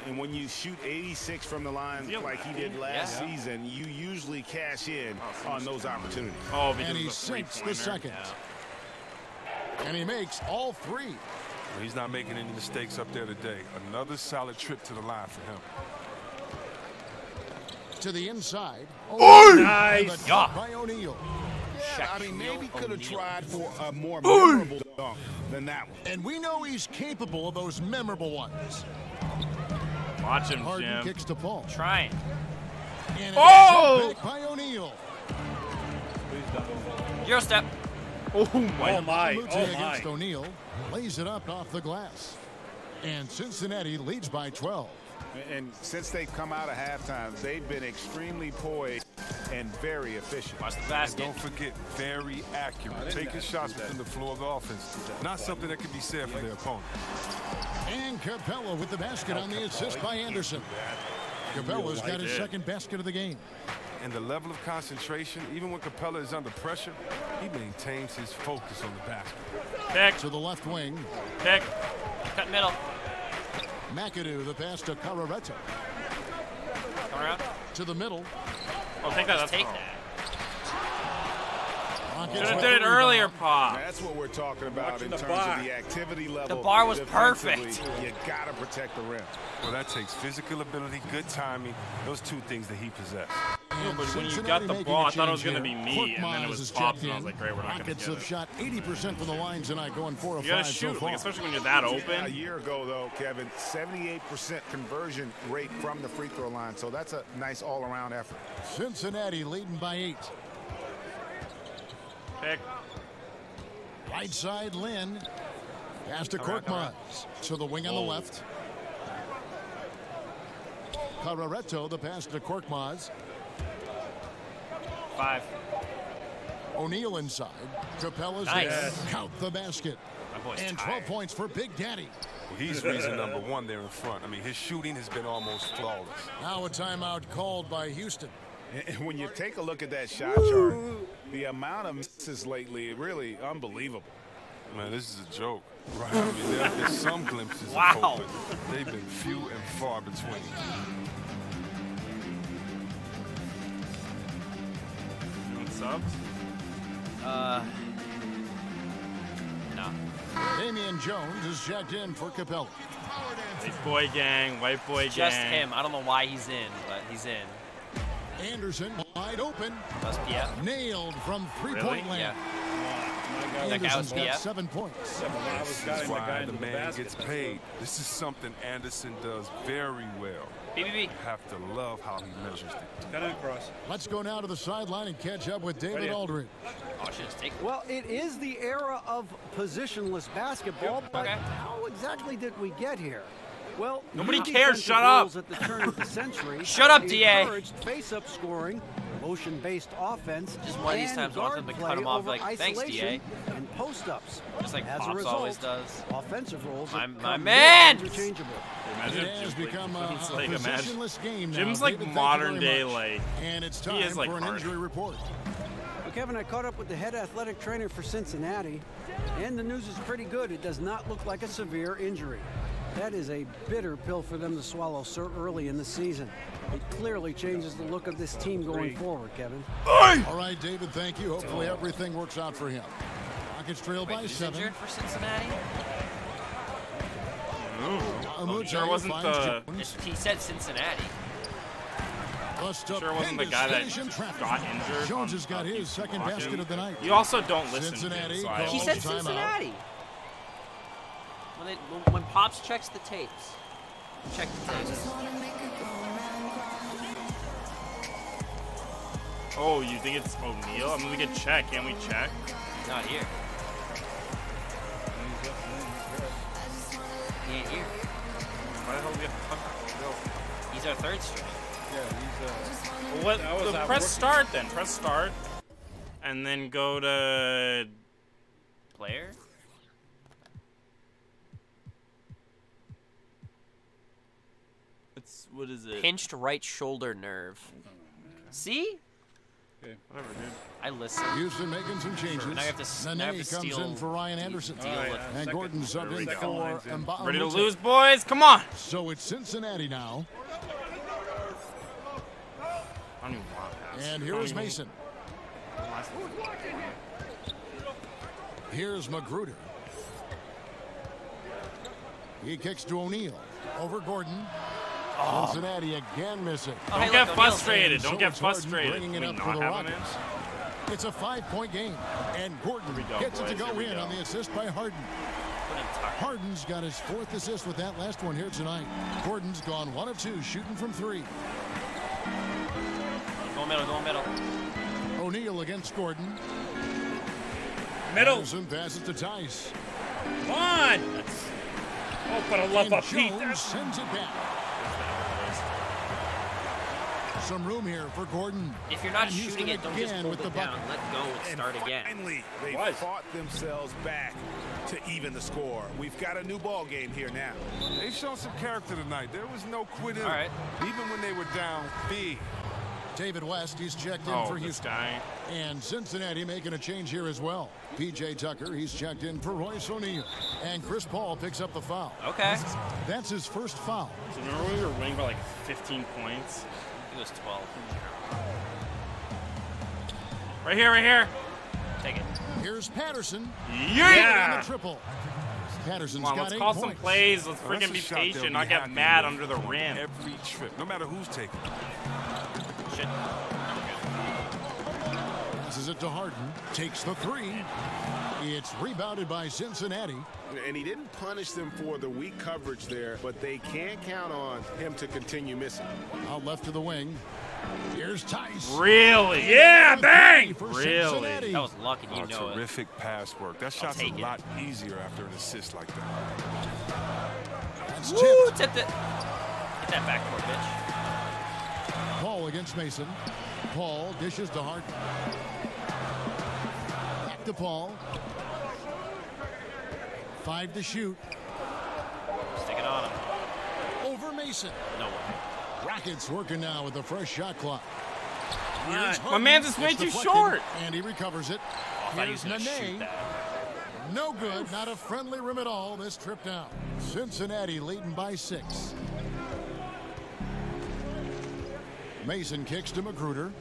And when you shoot 86 from the line like he did last season, you usually cash in on those opportunities. Oh, and he sinks the second. And he makes all three. Well, he's not making any mistakes up there today. Another solid trip to the line for him. To the inside. Nice. By O'Neal. Yeah, I mean, maybe could have tried for a more memorable dunk than that one. And we know he's capable of those memorable ones. Watch him, Harden Jim. kicks to Paul. Trying. And back by O'Neal. Euro step. Oh my! Against O'Neal. Lays it up off the glass. And Cincinnati leads by 12. And since they've come out of halftime, they've been extremely poised and very efficient. Watch the basket. Don't forget, very accurate. Taking shots within the floor of the offense. Not something that can be said for their opponent. And Capella with the basket on the assist by Anderson. Capella's got his second basket of the game. And the level of concentration, even when Capella is under pressure, he maintains his focus on the basket. Pick. To the left wing. Pick. Cut middle. McAdoo, the pass to Carreretto. Come around. To the middle. Oh, take that. Take that. Should have did it earlier, Pop. That's what we're talking about in terms of the activity level. The bar was perfect. You got to protect the rim. Well, that takes physical ability, good timing, those two things that he possesses. No, but when you got the ball, I thought it was going to be me, and then it was Pops, and I was like, great, we're not going to Rockets get have it. shot 80% from the line tonight, going 4 of 5 You got to so shoot, far. like, especially when you're that A open. year ago, though, Kevin, 78% conversion rate from the free throw line, so that's a nice all-around effort. Cincinnati leading by 8. Pick. Right side, Lynn. Pass to Korkmaz. To the wing on the left. Carreretto, the pass to Korkmaz. 5. O'Neal inside. Capella's Nice. there. Count the basket. My boy's And 12 tired. points for Big Daddy. Well, he's reason number one there in front. I mean, his shooting has been almost flawless. Now a timeout called by Houston. And when you take a look at that shot chart, the amount of misses lately, really unbelievable. Man, this is a joke. Right? I mean, there's some glimpses Wow. of hope, but they've been few and far between. Subs? No. Damian Jones is checked in for Capella. White boy gang, white boy gang. Just him. I don't know why he's in, but he's in. Anderson wide open. That's PF. Nailed from three-point Really? land. Yeah. Anderson's That guy was got PF. 7 points. This is why the man gets paid. This is something Anderson does very well. BBB. You have to love how he measures it. Cut it across. Let's go now to the sideline and catch up with David Aldridge. Oh, I should just take it. Well, it is the era of positionless basketball, but Okay. how exactly did we get here? Well, Nobody new cares, defensive shut up. rules at the turn of the century Shut up, DA. encouraged face-up scoring, motion-based offense, Just one of these and times I want guard them to play cut him off over like, "Thanks, isolation and post-ups. Just like As a Pops result, always does. offensive roles My have become man! interchangeable. Imagine It has Jim, become it's a like, imagine. positionless game now. Jim's like David, thank you modern very day, much. like, And it's he time is like for an hard. injury report. Well, Kevin, I caught up with the head athletic trainer for Cincinnati, and the news is pretty good. It does not look like a severe injury. That is a bitter pill for them to swallow so early in the season. It clearly changes the look of this team going forward, Kevin. All right, David, thank you. Hopefully everything works out for him. Rockets trail by Who's 7. injured for Cincinnati? I'm sure it wasn't the. He said Cincinnati. Sure wasn't the guy that got injured. Jones has got his second basket of the night. You also don't listen Cincinnati to him, so I He said Cincinnati. When Pops checks the tapes, check the tapes. Oh, you think it's O'Neal? I mean, we could check. Can't we check? Not here. He ain't here. Why the hell do we have to talk? He's our third string. Well, what? Press start then. Press start, and then go to player. It's what is it? Pinched right shoulder nerve. See? Okay. Whatever, dude. I listen. Houston making some changes. And I have to Nene comes in for Ryan Anderson. And Gordon subbed in for Mbah. Ready to lose, boys? Come on. So it's Cincinnati now. I don't even want pass. And here is Mason. Here's Magruder. He kicks to O'Neal. Over Gordon. Cincinnati again missing. Don't get frustrated. Don't get frustrated. Bringing it up for the Rockets. It's a 5-point game, and Gordon gets it to go in on the assist by Harden. Harden's got his 4th assist with that last one here tonight. Gordon's gone 1 of 2 shooting from 3. Go middle. O'Neal against Gordon. Middle. Anderson passes to Tice. Come on. Oh, for the love of Pete. Jones sends it back. Some room here for Gordon. If you're not shooting it, don't just hold with it the down. Let go and start again. Finally, they fought themselves back to even the score. We've got a new ball game here now. They've shown some character tonight. There was no quitting. All right. Even when they were down big. David West, he's checked in for Houston. And Cincinnati making a change here as well. P.J. Tucker, he's checked in for Royce O'Neal. And Chris Paul picks up the foul. Okay. That's his first foul. So remember when we were winning by like 15 points? It was 12. Right here. Take it. Here's Patterson. Yeah! On the triple. Patterson's Come on, got let's 8 call points. some plays. Let's freaking be patient, not get mad under the rim. Every trip, no matter who's taking it. Shit. Passes it to Harden. Takes the 3. It's rebounded by Cincinnati. And he didn't punish them for the weak coverage there, but they can't count on him to continue missing. Out left to the wing. Here's Tice. Really? Yeah, bang! Really? That was luck and you know terrific pass work. That shot's a lot easier after an assist like that. That's Woo, tipped it. Get that backboard, bitch. Paul against Mason. Paul dishes to Harden. Back to Paul. 5 to shoot. Stick it on him. Over Mason. No way. Rockets working now with the fresh shot clock. My man's is way too short. And he recovers it. Here's Nene. No good. Not a friendly rim at all this trip down. Cincinnati leading by 6. Mason kicks to Magruder.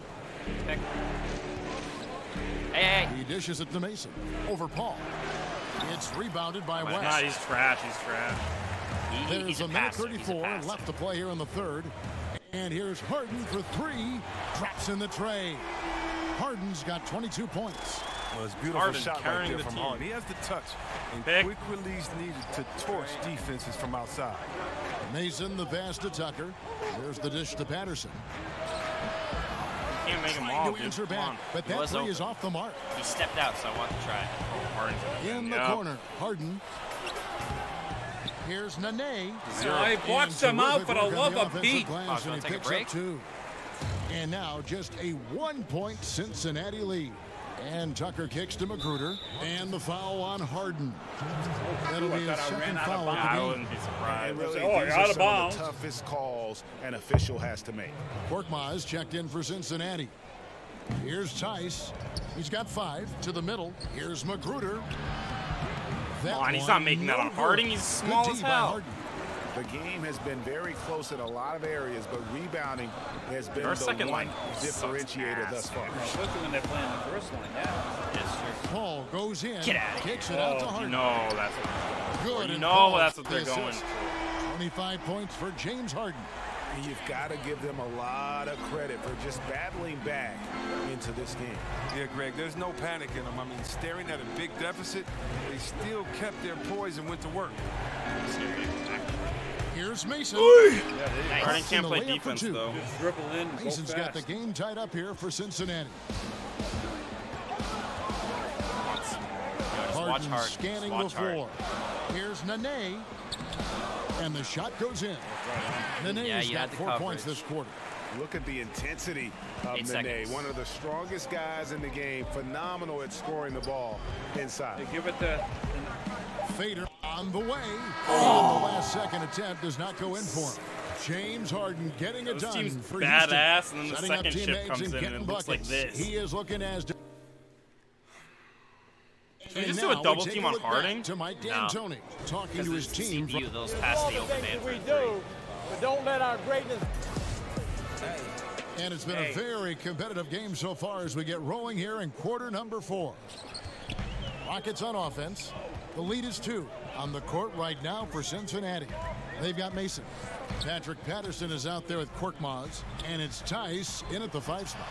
Hey. He dishes it to Mason. Over Paul. It's rebounded by West. Nah, he's trash. There's a minute 34 left to play here in the third. And here's Harden for 3. Drops in the tray. Harden's got 22 points. Well, it's beautiful Harden shot right there from Harden. He has the touch and quick release needed to torch defenses from outside. Mason the pass to Tucker. There's the dish to Patterson. Can't make him all, to answer dude. back, but that 3 is off the mark. He stepped out, so I want to try it. In the corner, Harden. Here's Nene. I watched them out for the love of Pete. And he picks up 2. And now just a 1-point Cincinnati lead. And Tucker kicks to Magruder. And the foul on Harden. That'll be his second foul of the game. I wouldn't be surprised. And really, these are some of the toughest calls an official has to make. Korkmaz checked in for Cincinnati. Here's Tice. He's got 5 to the middle. Here's Magruder. Come on, he's not making that on Harding. He's small as hell. The game has been very close in a lot of areas, but rebounding has been the one differentiator thus far. Especially when they're playing the first line, Paul goes in. Get out of here. Kicks it out to Harden. No, that's what good. that's what they're going for. 25 points for James Harden. You've got to give them a lot of credit for just battling back into this game. Yeah, Greg, there's no panic in them. I mean, staring at a big deficit, they still kept their poise and went to work. Here's Mason. Harden can't play defense, though. Dribble in, Mason's got the game tied up here for Cincinnati. Harden scanning the floor. Here's Nene. And the shot goes in. Nene's got 4 points this quarter. Look at the intensity of Nene, one of the strongest guys in the game. Phenomenal at scoring the ball inside. They give it to Fader on the way. And the last second attempt does not go in for him. James Harden getting it done for badass, Houston. and then the Setting up second ship teammates comes in and getting it looks like buckets. this. He is looking as. Can we just do a double team on Harding? To Mike D'Antoni, talking to his team. CPU, those past the open man for we do, but don't let our greatness. And it's been a very competitive game so far as we get rolling here in quarter number 4. Rockets on offense. The lead is 2 on the court right now for Cincinnati. They've got Mason. Patrick Patterson is out there with Korkmaz, and it's Tice in at the 5 spot.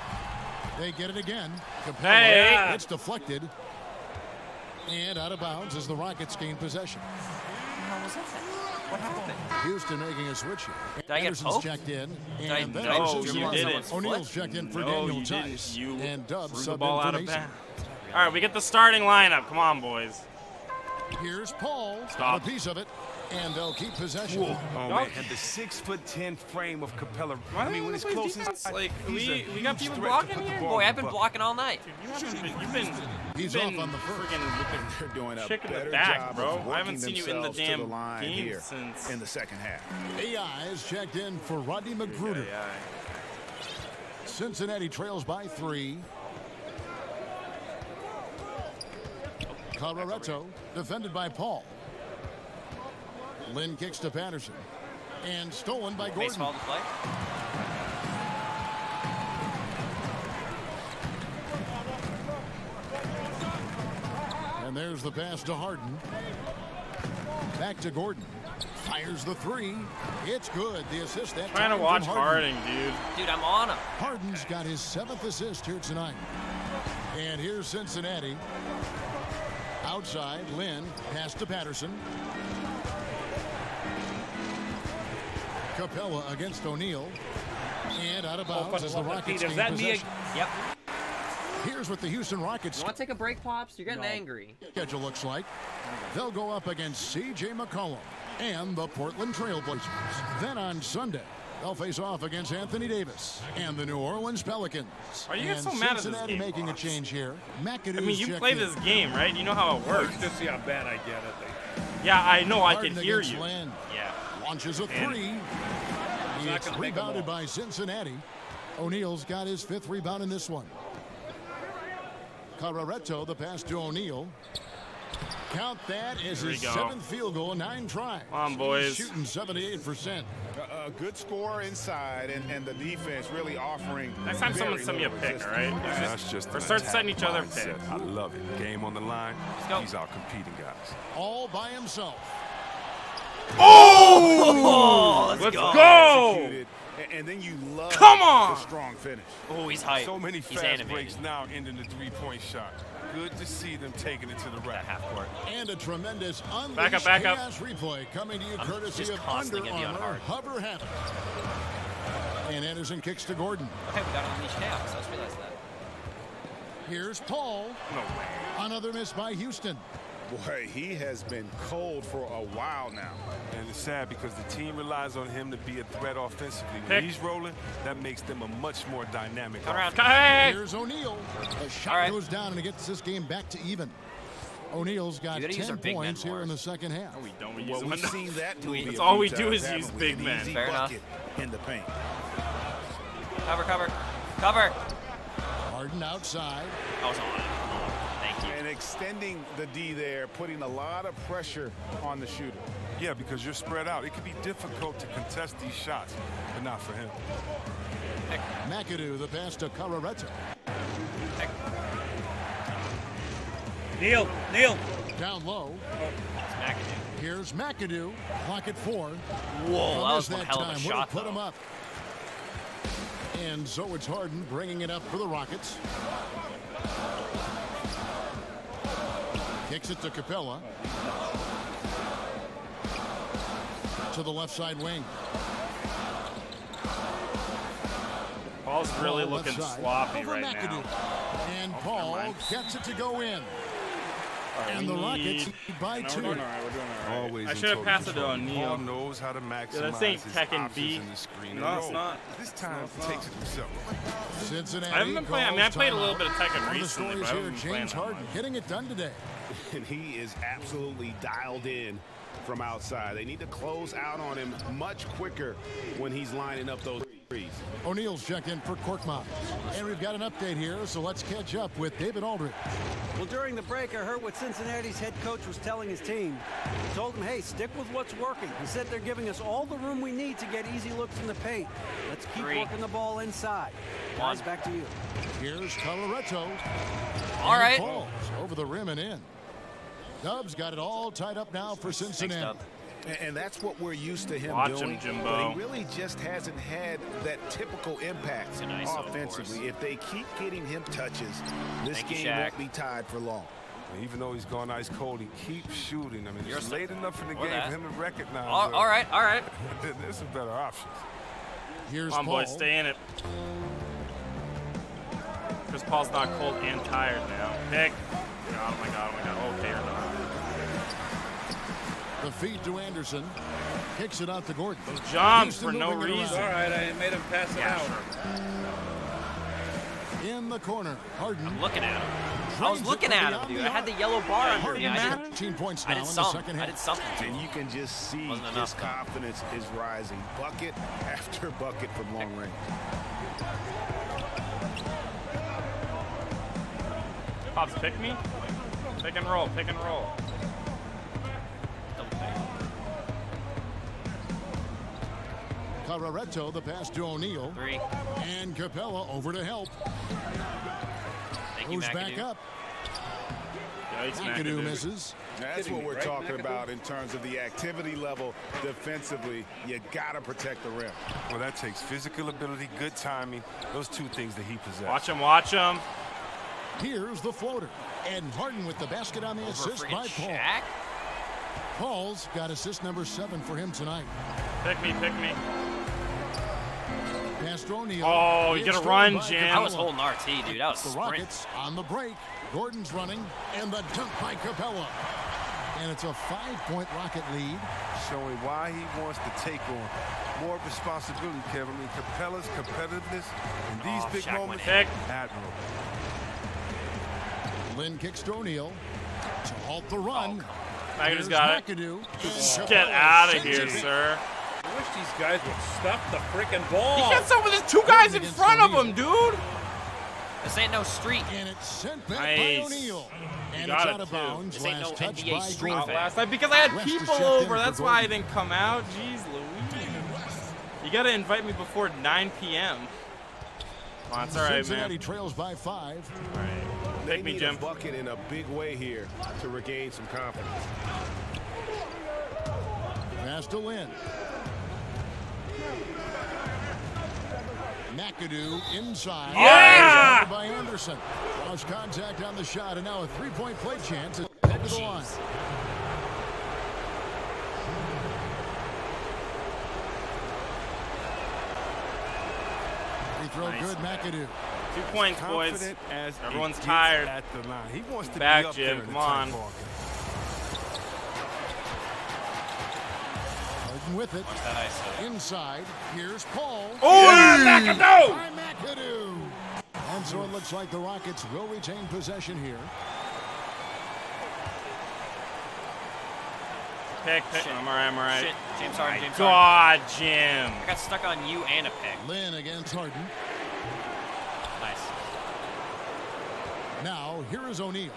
They get it again. Capella, it's deflected. And out of bounds as the Rockets gain possession. What happened? Houston making a switch here. Did I get Anderson's poked? checked in. No, you didn't. O'Neal's checked in for Daniel Tice. You and Dubs threw the subbed ball in out for of Mason. bounds. All right, we get the starting lineup. Come on, boys. Here's Paul. Stop. Got a piece of it. And they'll keep possession. Oh, man, and the 6'10" frame of Capella. I mean, when it's close inside, like we he's got a people threat blocking to put the here. ball Boy, in I've been the blocking all night. He's off on the first. They're doing a Chicken better the back, job bro. of I haven't working seen you in the themselves to damn line game here since in the second half. AI is checked in for Rodney Magruder. Cincinnati trails by 3. Coloretto defended by Paul. Lynn kicks to Patterson. And stolen by Gordon. Baseball to play. And there's the pass to Harden. Back to Gordon. Fires the 3. It's good. The assist that Trying time to watch from Harding, dude. Dude, I'm on him. Harden's got his 7th assist here tonight. And here's Cincinnati. Outside, Lynn. Pass to Patterson. Capella against O'Neal. And out of bounds as the Rockets gain possession. Yep. Here's what the Houston Rockets You want to take a break, Pops? You're getting angry. schedule looks like. They'll go up against C.J. McCollum and the Portland Trailblazers. Then on Sunday, they'll face off against Anthony Davis and the New Orleans Pelicans. Are you guys so And mad at this Cincinnati game, making Pops? a change here. McAdoo's I mean, you checked play in. this game, right? You know how it works. Just see how bad I get it. Yeah, I know. I Harden can hear against you. Lynn. Yeah. Launches a And- 3. not It's gonna make 'em rebounded all. by Cincinnati. O'Neal's got his 5th rebound in this one. Coloretto, the pass to O'Neal. Count that as Here we his go. 7th field goal in 9 tries. Come on, boys. He's shooting 78%. A good score inside, and the defense really offering. Next time someone very send me a little pick, all right? resistance. That's just Or an start attack setting each other mindset. picks. I love it. Game on the line. go. He's out competing guys. All by himself. Oh, Let's go. go! Executed, and then you love Come on! the strong finish. Oh, he's hype. So many He's fast animated. breaks now ending the 3-point shot. Good to see them taking it to the rack. Half court. And a tremendous unleashed Back up, back up. chaos replay coming to you I'm courtesy just of constantly Under gonna be on Armour Hover Habit. And Anderson kicks to Gordon. Okay, we got to unleash chaos. I just realized that. Here's Paul. No way. Another miss by Houston. Boy, he has been cold for a while now. And it's sad because the team relies on him to be a threat offensively. When Pick. he's rolling, that makes them a much more dynamic Come around. offense. Hey! Here's O'Neal. The shot All right. goes down and it gets this game back to even. O'Neal's got You gotta use 10 our big men points here more. in the second half. No, we don't. We use Well, them we've enough. seen that movie That's a all few we do times, is use haven't we? big An men. easy Fair enough. bucket in the paint. Cover, cover, cover. Harden outside. I was on it. Thank you. And extending the D there, putting a lot of pressure on the shooter. Yeah, because you're spread out. It can be difficult to contest these shots, but not for him. McAdoo, the pass to Coloretto. Neil. Down low. It's McAdoo. Here's McAdoo. Clock at 4. Whoa, that was one hell of a shot, Put him up. And so it's Harden bringing it up for the Rockets. Kicks it to Capella. To the left side wing. Paul's really looking sloppy right McAdoo. now. And Paul gets it to go in. And the Rockets by 2. We're doing all right. Always I should have passed it to O'Neal. Paul knows how to maximize this ain't his Tekken options B. in the screen. No, it's not. This time he takes it himself. Cincinnati. I haven't been playing. I mean, I played a little bit of Tekken One of the recently, but stories I here, haven't been playing James that Harden much. getting it done today. And he is absolutely dialed in from outside. They need to close out on him much quicker when he's lining up those threes. O'Neal's checked in for Korkmaz. And we've got an update here, so let's catch up with David Aldridge. Well, during the break, I heard what Cincinnati's head coach was telling his team. He told them, hey, stick with what's working. He said they're giving us all the room we need to get easy looks in the paint. Let's keep working the ball inside. Guys, back to you. Here's Coloretto. All right. Falls over the rim and in. Dubs got it all tied up now for Cincinnati. And that's what we're used to him Watch doing. him, Jimbo. But he really just hasn't had that typical impact offensively. If they keep getting him touches, this game won't be tied for long. Even though he's gone ice cold, he keeps shooting. I mean, it's late enough in the game for him to recognize. All right. There's some better options. Here's Come on, boys, stay in it. Chris Paul's not cold and tired now. Pick. Oh my god. Okay or not. The feed to Anderson. Kicks it out to Gordon. Those jumps Houston for no moving it reason. around. All right, I made him pass it out. In the corner, Harden. I'm looking at him. I was looking at him, dude. I had the yellow bar under me. I did 15 points now I did in the something. second I half. did something. And you can just see his confidence is rising. Bucket after bucket from long range. Pops, pick me. Pick and roll. Coloretto, the pass to O'Neal. 3. And Capella over to help. Thank you, Goes back up. McAdoo misses. That's what we're talking about in terms of the activity level defensively. You got to protect the rim. Well, that takes physical ability, good timing, those two things that he possesses. Watch him. Here's the floater. And Harden with the basket on the assist by Paul. Shaq? Paul's got assist number 7 for him tonight. Pick me. Pass to O'Neal. Oh, you gotta run, Jim. I was holding RT, dude. I was The sprinting. Rockets on the break. Gordon's running, and the dunk by Capella. And it's a 5-point Rocket lead. Showing why he wants to take on more responsibility, Kevin. I mean, Capella's competitiveness in these big Shaq moments, went admirable. Lynn kicks to O'Neal to halt the run. McAdoo's got it. McAdoo. Get out of here, sir. I wish these guys would stuff the freaking ball. He gets over the 2 guys in front of him, dude. This ain't no street. And it's sent back by Nice. O'Neal. And Got it's it, out of too. bounds. This ain't Last no touch NBA by street Gordon. fan. Last night because I had West is people checked in over. for That's why I Gordon. didn't come out. Jeez Louise. You gotta invite me before 9 p.m. Come on, it's all right, Cincinnati man. trails by 5. All right. They Pick me, need Jim. a bucket in a big way here to regain some confidence. Pass to Lynn. McAdoo inside. Yeah! Covered by Anderson. Lost contact on the shot, and now a 3-point play chance at head to the line. Free throw good, McAdoo. 2 points, boys. Confident as Everyone's it gets tired. at the line. He wants to Back, be up Jim. there in Come the tight on. ball game. Harden with it. Watch that ISO. Inside, here's Paul. Oh, McAdoo! By McAdoo. And so it looks like the Rockets will retain possession here. Pick. I'm all right. Shit. James Harden. God, Jim. I got stuck on you and a pick. Lynn against Harden. Nice. Now, here is O'Neal.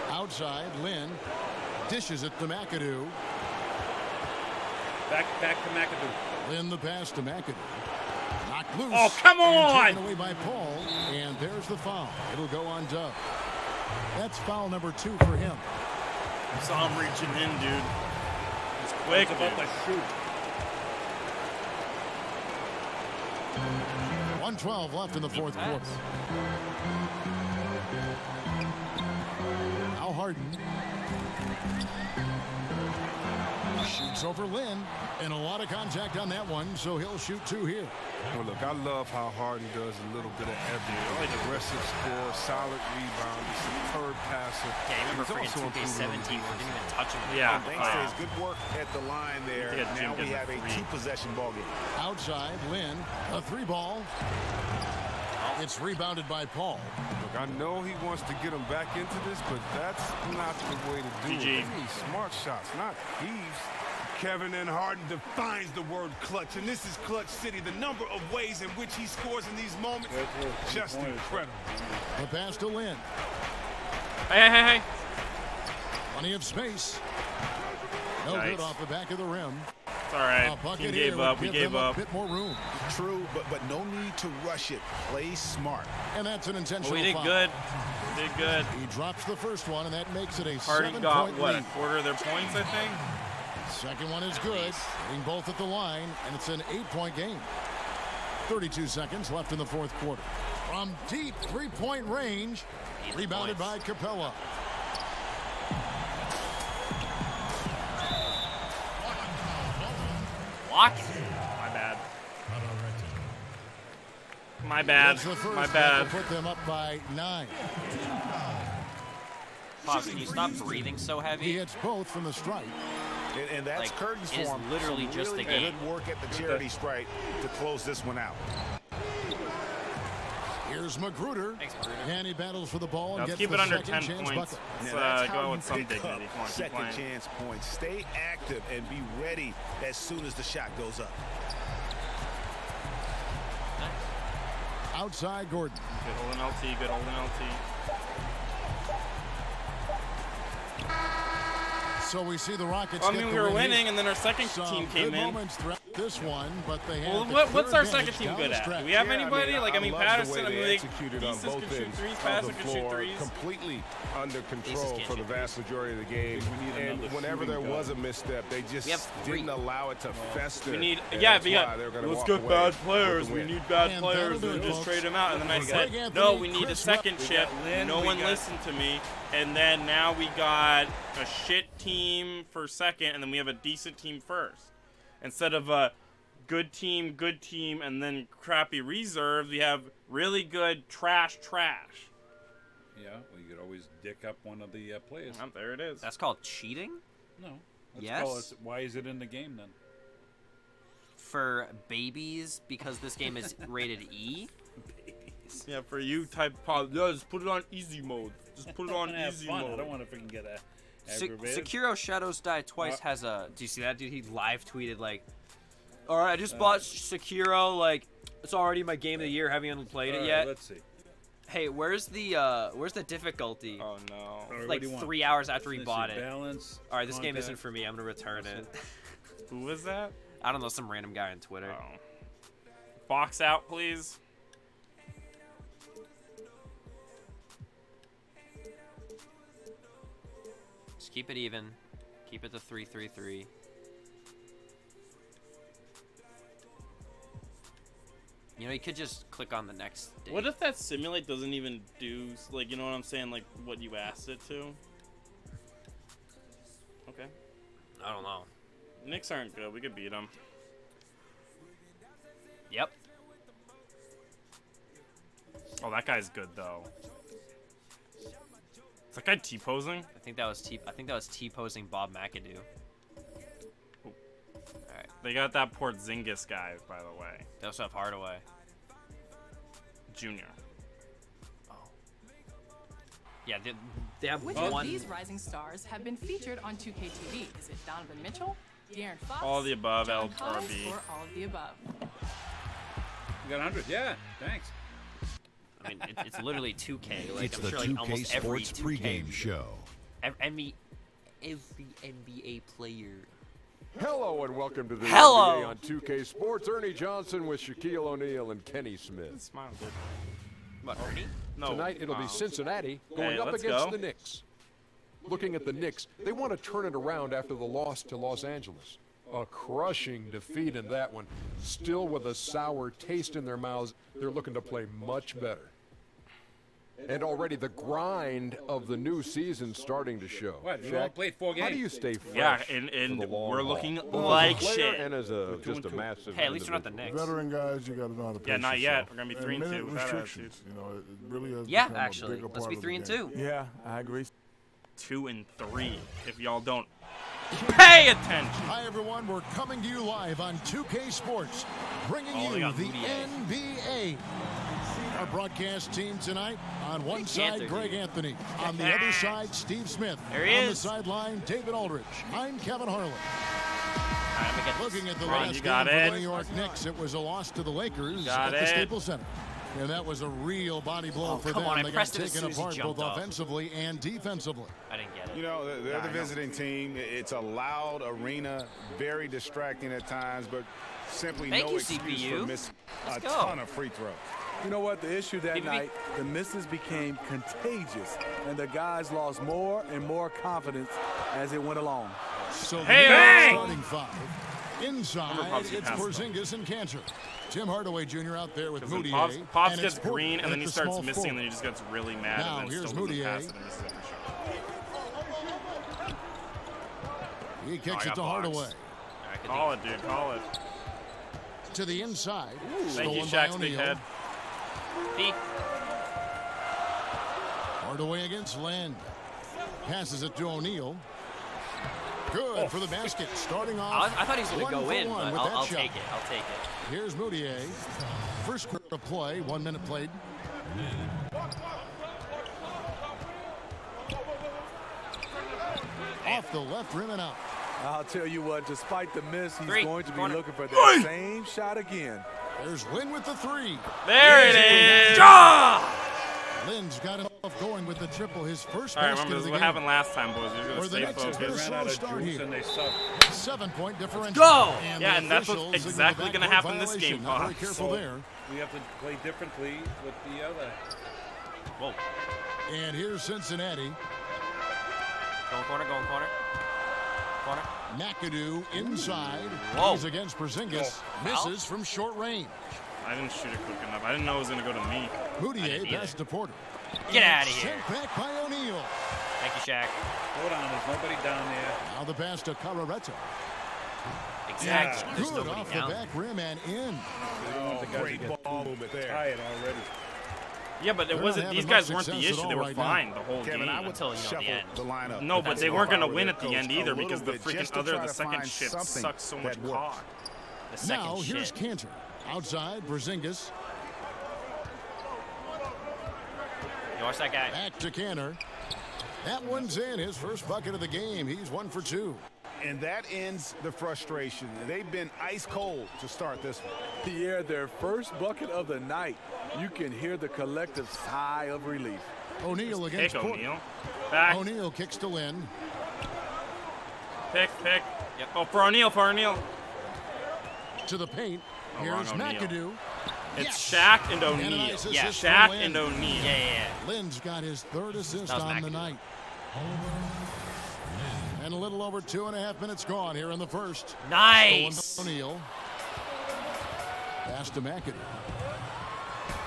Outside, Lynn dishes it to McAdoo. Back to McAdoo. Lynn the pass to McAdoo. Knocked loose. Oh, come and on! taken away by Paul. And there's the foul. It'll go on Dub. That's foul number 2 for him. I saw him reaching in, dude. He's quick, It's about dude. to shoot. 1:12 left in the fourth quarter. Now Harden shoots over Lynn, and a lot of contact on that one, so he'll shoot 2 here. Well, look, I love how Harden does a little bit of everything. Aggressive score, solid rebound, superb passer. Yeah, I remember He's freaking also 2K17 improving we didn't even touch him. Yeah. Thanks to his good work at the line there. Yeah, Jim Now we gets have a a 2-possession ball game. Outside, Lynn, a 3-ball. It's rebounded by Paul. Look, I know he wants to get him back into this, but that's not the way to do GG. it. They need smart shots, not heaves. Kevin and Harden defines the word clutch, and this is Clutch City. The number of ways in which he scores in these moments, just incredible. The pass to Lynn. Hey. Plenty of space. No Nice. good off the back of the rim. It's all right. A bucket Team here gave would up. We give gave them up. a bit more room. True, but no need to rush it. Play smart. And that's an intentional We did foul. good. We did good. He drops the first one, and that makes it a Harden 7-point got, what, a lead. quarter of their points, I think? Second one is good. Hitting both at the line, and it's an 8-point game. 32 seconds left in the fourth quarter. From deep 3-point range, rebounded by Capella. Block. My bad. My bad. That's the first. My That'll bad. put them up by 9. Pause, can you stop breathing so He heavy? hits both from the stripe. And that's Like, curtains it is for him. literally Some just really a game. good work at the charity stripe to close this one out. Here's Magruder. Thanks, Magruder. And he battles for the ball and Let's gets keep the it under second 10 chance points. bucket. Let's Now, that's go how with you some pick dignity. up Come on, keep second playing. chance points. Stay active and be ready as soon as the shot goes up. Outside Gordon. Good holding LT. Good holding LT. So we see the Rockets. I get mean, the we were win winning, here. and then our second Some team good came in. moments throughout this one, but they Well, have the what's clear our second advantage team down good the at? stretch. Do we have Yeah, anybody? I Like, I mean, love the Patterson, way I mean, they like, executed on Pieces both can shoot ends threes, of Patterson the can shoot floor, threes. completely under control can't for the shoot vast majority of the game. We need And another whenever there shooting was a guard. misstep, they just We have three. didn't allow it to fester. We need, and yeah, that's but why they're gonna let's walk get away bad with the players. We win. need bad And players. that'll do And it, just folks. trade them out. And then I said, Greg no, Anthony, we need a Chris second We chip. got Lynn, No we one got- listened to me. And then now we got a shit team for second, and then we have a decent team first. Instead of a good team, and then crappy reserve, we have really good trash. Yeah, well, you could always dick up one of the players. There it is. That's called cheating? No. Let's Yes. call it, why is it in the game then? For babies, because this game is rated E? Yeah, for you type pop. Yeah, just put it on easy mode. Just put it on Have easy fun. mode. I don't want to freaking get aggravated. Sekiro Shadows Die Twice has a... Do you see that, dude? He live tweeted, like... Alright, I just bought Sekiro, like... It's already my game of the year. Haven't even played it All right, yet. Let's see. Hey, where's the difficulty? Oh, no. All right, Like what do you want? 3 hours after he Let's bought see, it. balance, Alright, this game contact. isn't for me. I'm gonna return it. Who was that? I don't know, some random guy on Twitter. Oh. Box out, please. Just keep it even. Keep it to 3-3-3. You know, you could just click on the next date. What if that simulate doesn't even do, like, you know what I'm saying, like, what you asked it to? Okay. I don't know. Knicks aren't good. We could beat them. Yep. Oh, that guy's good, though. Is that guy T-posing? I think that was T-posing Bob McAdoo. All right. They got that Porzingis guy, by the way. They also have Hardaway. Junior. Yeah, they have Which one. of these rising stars have been featured on 2K TV? Is it Donovan Mitchell, De'Aaron Fox, All the above, John L or Collins, B. or all of the above? You got 100. Yeah, thanks. I mean, it's literally 2K. Like, It's I'm the sure, like, 2K almost every Sports 2K pregame show. Every NBA player. Hello and welcome to the Hello. NBA on 2K Sports. Ernie Johnson with Shaquille O'Neal and Kenny Smith. Smile, dude. What, Ernie? No. Tonight it'll be Cincinnati going up let's against go. the Knicks. Looking at the Knicks, they want to turn it around after the loss to Los Angeles. A crushing defeat in that one. Still with a sour taste in their mouths, they're looking to play much better. And already the grind of the new season starting to show. What? We've all played 4 games. How do you stay fresh? Yeah, and we're looking like shit. And as just a massive. Hey, at least we're not the Knicks. Veteran guys, you got to know how to pace Yeah, not yet. yourself. We're gonna be And 3 and 2 minute with that attitude. restrictions, you know, it really has Yeah, become a actually. bigger Let's part be of the 3 and game. 2. Yeah, I agree. 2 and 3. If y'all don't pay attention. Hi, everyone. We're coming to you live on 2K Sports, bringing Oh, they you got the Moutier. NBA. Our broadcast team tonight, on one side, Cantor, Greg dude. Anthony. On the other side, Steve Smith. There he on the is. sideline, David Aldrich. I'm Kevin Harlan. All right, let me get this. Looking at the Ron, last you game got for it. the New York Knicks, it was a loss to the Lakers Got at the it. Staples Center. And that was a real body blow for come them. on, I They got pressed it as taken soon as he apart both jumped up. offensively and defensively. I didn't get it. You know, they're Yeah, the I know. visiting team. It's a loud arena, very distracting at times, but simply Thank no you, excuse CPU. for missing a Let's go. ton of free throws. You know what? The issue that BBB. night, the misses became contagious, and the guys lost more and more confidence as it went along. So Hey, the hey! starting five. Inside, Pops it's get past Porzingis and Cantor. Tim Hardaway Jr. out there with Because Moutier. Pops and gets it's Porter green, and then at he the starts small missing, and then he forward. just gets really mad, Now, and then here's still doesn't Moutier. pass it and misses every shot. He kicks I it got to boxed. Hardaway. I could Call it, dude. Call it. To the inside. Thank you, Stolen by Shaq's big O'Neal. head. think. Hardaway against Len. Passes it to O'Neal. Good for the basket. Starting off. I thought he was going to go in, but with that I'll shot. take it. I'll take it. Here's Moutier. First quarter of play, 1 minute played. Off the left rim and out. I'll tell you what, despite the miss, he's Three. going to be Corner. looking for that same shot again. There's Lynn with the three. There it is. Lynn's got enough going with the triple. His first All right, basket remember, of this the is what game. happened last time, boys. You're Or going to the stay Knicks has been a focused. slow start here. And they suck. 7-point differential. go. And Yeah, the and that's what's officials signal exactly the gonna backcourt happen this violation. game, Now, very Pops. careful So- there. We have to play differently with the other. Whoa. And here's Cincinnati. Going corner, going corner. Corner. McAdoo inside. Whoa. He's against Porzingis. Misses from short range. I didn't shoot it quick enough. I didn't know it was going to go to me. Moutier didn't either. pass to Porter. Get And out of here. Sent back by O'Neal. Thank you, Shaq. Hold on, there's nobody down there. Now the pass to Cararetta. Exactly. There's Good nobody off down. the back rim and in. The guys Great get ball movement there. tired already. Yeah, but it They're wasn't. not These having guys much weren't the success at issue. all They were right now. fine the whole Kevin, game. I would Until you know the shuffle end. the lineup. No, but if they I weren't going to were win their at the coach end a either little because the bit, freaking just to other, try the to second find shit something sucks so much that works. cock. The second Now here's shit. Cantor. Outside, Porzingis. You watch that guy. Back to Cantor. That one's in. His first bucket of the game. He's 1 for 2. And that ends the frustration. They've been ice cold to start this one. Pierre, their first bucket of the night. You can hear the collective sigh of relief. O'Neal against Pick Porter. O'Neal. Back. O'Neal kicks to Lynn. Pick. Yep. Oh, for O'Neal. To the paint. Oh, Here's wrong O'Neal. McAdoo. It's Yes. Shaq and And a O'Neal. nice Yeah, assist from Shaq Lynn. and O'Neal. Yeah. Lynn's got his third assist That was on the McAdoo. night. And a little over 2.5 minutes gone here in the first. Nice. Stolen to O'Neal. Pass to McAdoo.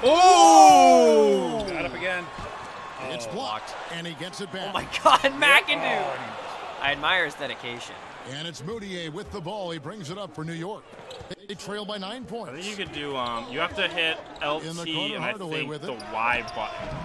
Oh! Got up again. It's blocked, and he gets it back. Oh my God, McAdoo. I admire his dedication. And it's Moutier with the ball. He brings it up for New York. They trail by 9 I points. think you could do, you have to hit LT In the corner, and I Hardaway think with the it. Y button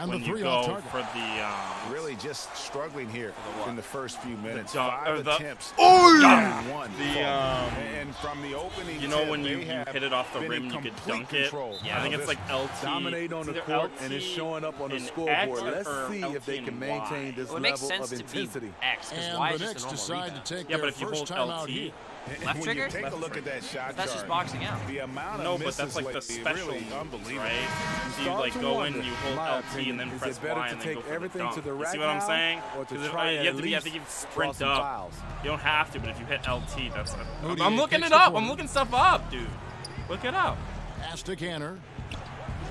And when the you three go off target. for the, Really just struggling here in the first few minutes. dunk- or 5 the- attempts. Oh, and one. the, and from the opening you know tip, when you they have hit it off the been rim, in you could complete dunk it. control. I think it's like LT. Dominate on It's the either court, LT and it's showing up on the and scoreboard. X Let's or see if they LT can and maintain Y. this Well, it makes level sense of to be intensity. X because And Y the is Knicks just a normal decide rebound. to take Yeah, their but if you first hold time out LT, here. And Left when trigger? you take a look at that shot That's just chart, boxing out. the amount No, of but that's misses like the lately, special really moves, unbelievable. right? So you Start like to go wonder, in, you in hold my LT, and opinion, then is press it better Y, to and then go take for the everything dunk. to the You rack see what I'm now, saying? or to 'Cause try you and have at to be, I least think you draw sprint some up. fouls? You don't have to, but if you hit LT, that's. Moutier I'm looking takes it the up. corner. I'm looking stuff up, dude. Look it up. Pass to Cantor.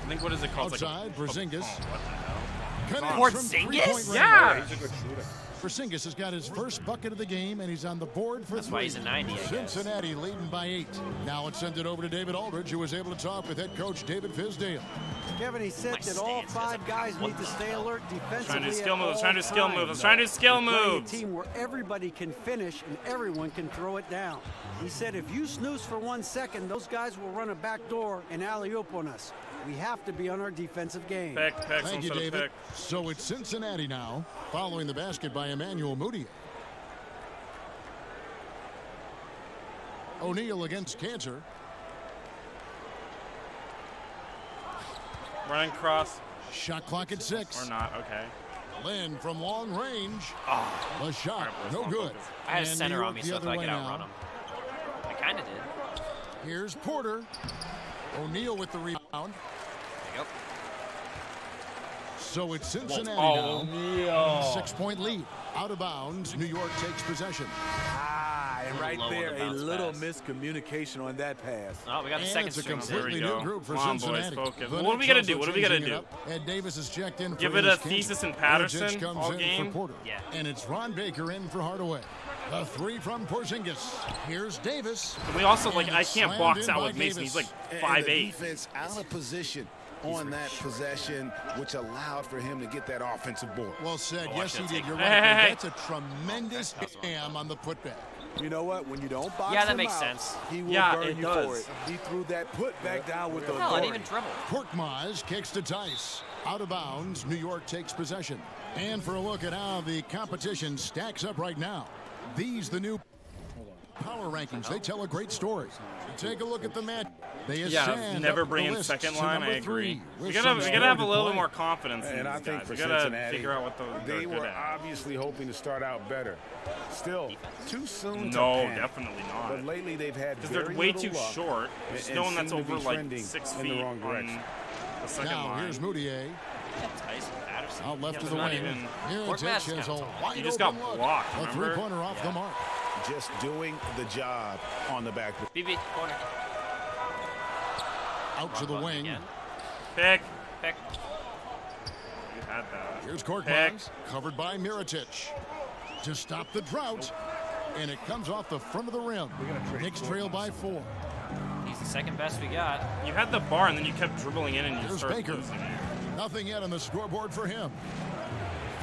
I think, what is it called? Outside, like Porzingis. what the hell? Porzingis? Yeah. He's a good shooter. Porzingis has got his first bucket of the game, and he's on the board for That's 3. why he's a 90, I guess. Cincinnati leading by 8. Now let's send it over to David Aldridge, who was able to talk with head coach David Fisdale. Kevin, he said that all 5 guys need to stay alert defensively. Trying to do at skill moves. all Trying to do skill times. moves. Trying to do skill We're playing moves. a team where everybody can finish and everyone can throw it down. He said if you snooze for 1 second, those guys will run a back door and alley-oop on us. We have to be on our defensive game. Thank you, David. So it's Cincinnati now, following the basket by Emmanuel Mudiay. O'Neal against Cantor. Running cross. Shot clock at 6. Or not, okay. Lynn from long range. Oh. The shot, no good. I had a And center New on me, York so I the thought I other could way outrun now. him. I kind of did. Here's Porter. O'Neal with the rebound. Yep. So it's Cincinnati Oh, now. 6-point lead. Out of bounds. New York takes possession. And right low on there, the a bounce little pass. miscommunication on that pass. Oh, we got the And second it's a string. completely There we new go. group for Come on, boys, Cincinnati. focus. The What are we Knicks gonna also do? What are we gonna changing it do? up. Ed Davis is checked in Give for it a East Kansas. Thesis and Patterson Mirotic comes all in game? for Porter. Yeah. And it's Ron Baker in for Hardaway. A 3 from Porzingis. Here's Davis. We also, like, And I it's can't slammed box in out by with Mason. He's Davis. like And the 5'8". defense out of position on that possession, which allowed for him to get that offensive board. Well said. Oh, Yes, he watch did. that You're take. right. Hey. That's a tremendous jam on the putback. You know what? When you don't box Yeah, that him makes out, sense. he will Yeah, burn it you does. for it. He threw that putback down with the Hell, I authority. didn't even dribble. Korkmaz kicks to Tice. Out of bounds. New York takes possession. And for a look at how the competition stacks up right now. These the new power rankings. They tell a great story. Take a look at the match. They Yeah, ascend never up bring the in list second to line. number I agree. 3 We with gotta some have a spirited little bit play. more confidence in And I these think guys. for We gotta Cincinnati, figure out what they're they good were at. obviously hoping to start out better. Still, too soon to No, panic. definitely But not. lately they've had Because very they're way little too luck short. There's and no one that's seem to be over like trending 6 in the feet wrong on direction. the second Now line. here's Mudiay. Tyson Patterson. Out left Yeah, to the not wing. even- Mirotic Korkmaz has is a kinda tall. wide He just got open look. blocked, A remember? 3-pointer off the mark. Just doing the job on the backboard. BB, corner. Out to the Button wing. again. Pick. Pick. You had that. Here's Pick. Korkmaz, covered by Mirotic. To stop the drought. And it comes off the front of the rim. Knicks trail by 4. He's the second best we got. You had the bar and then you kept dribbling in and you Here's started Baker. losing it. Nothing yet on the scoreboard for him.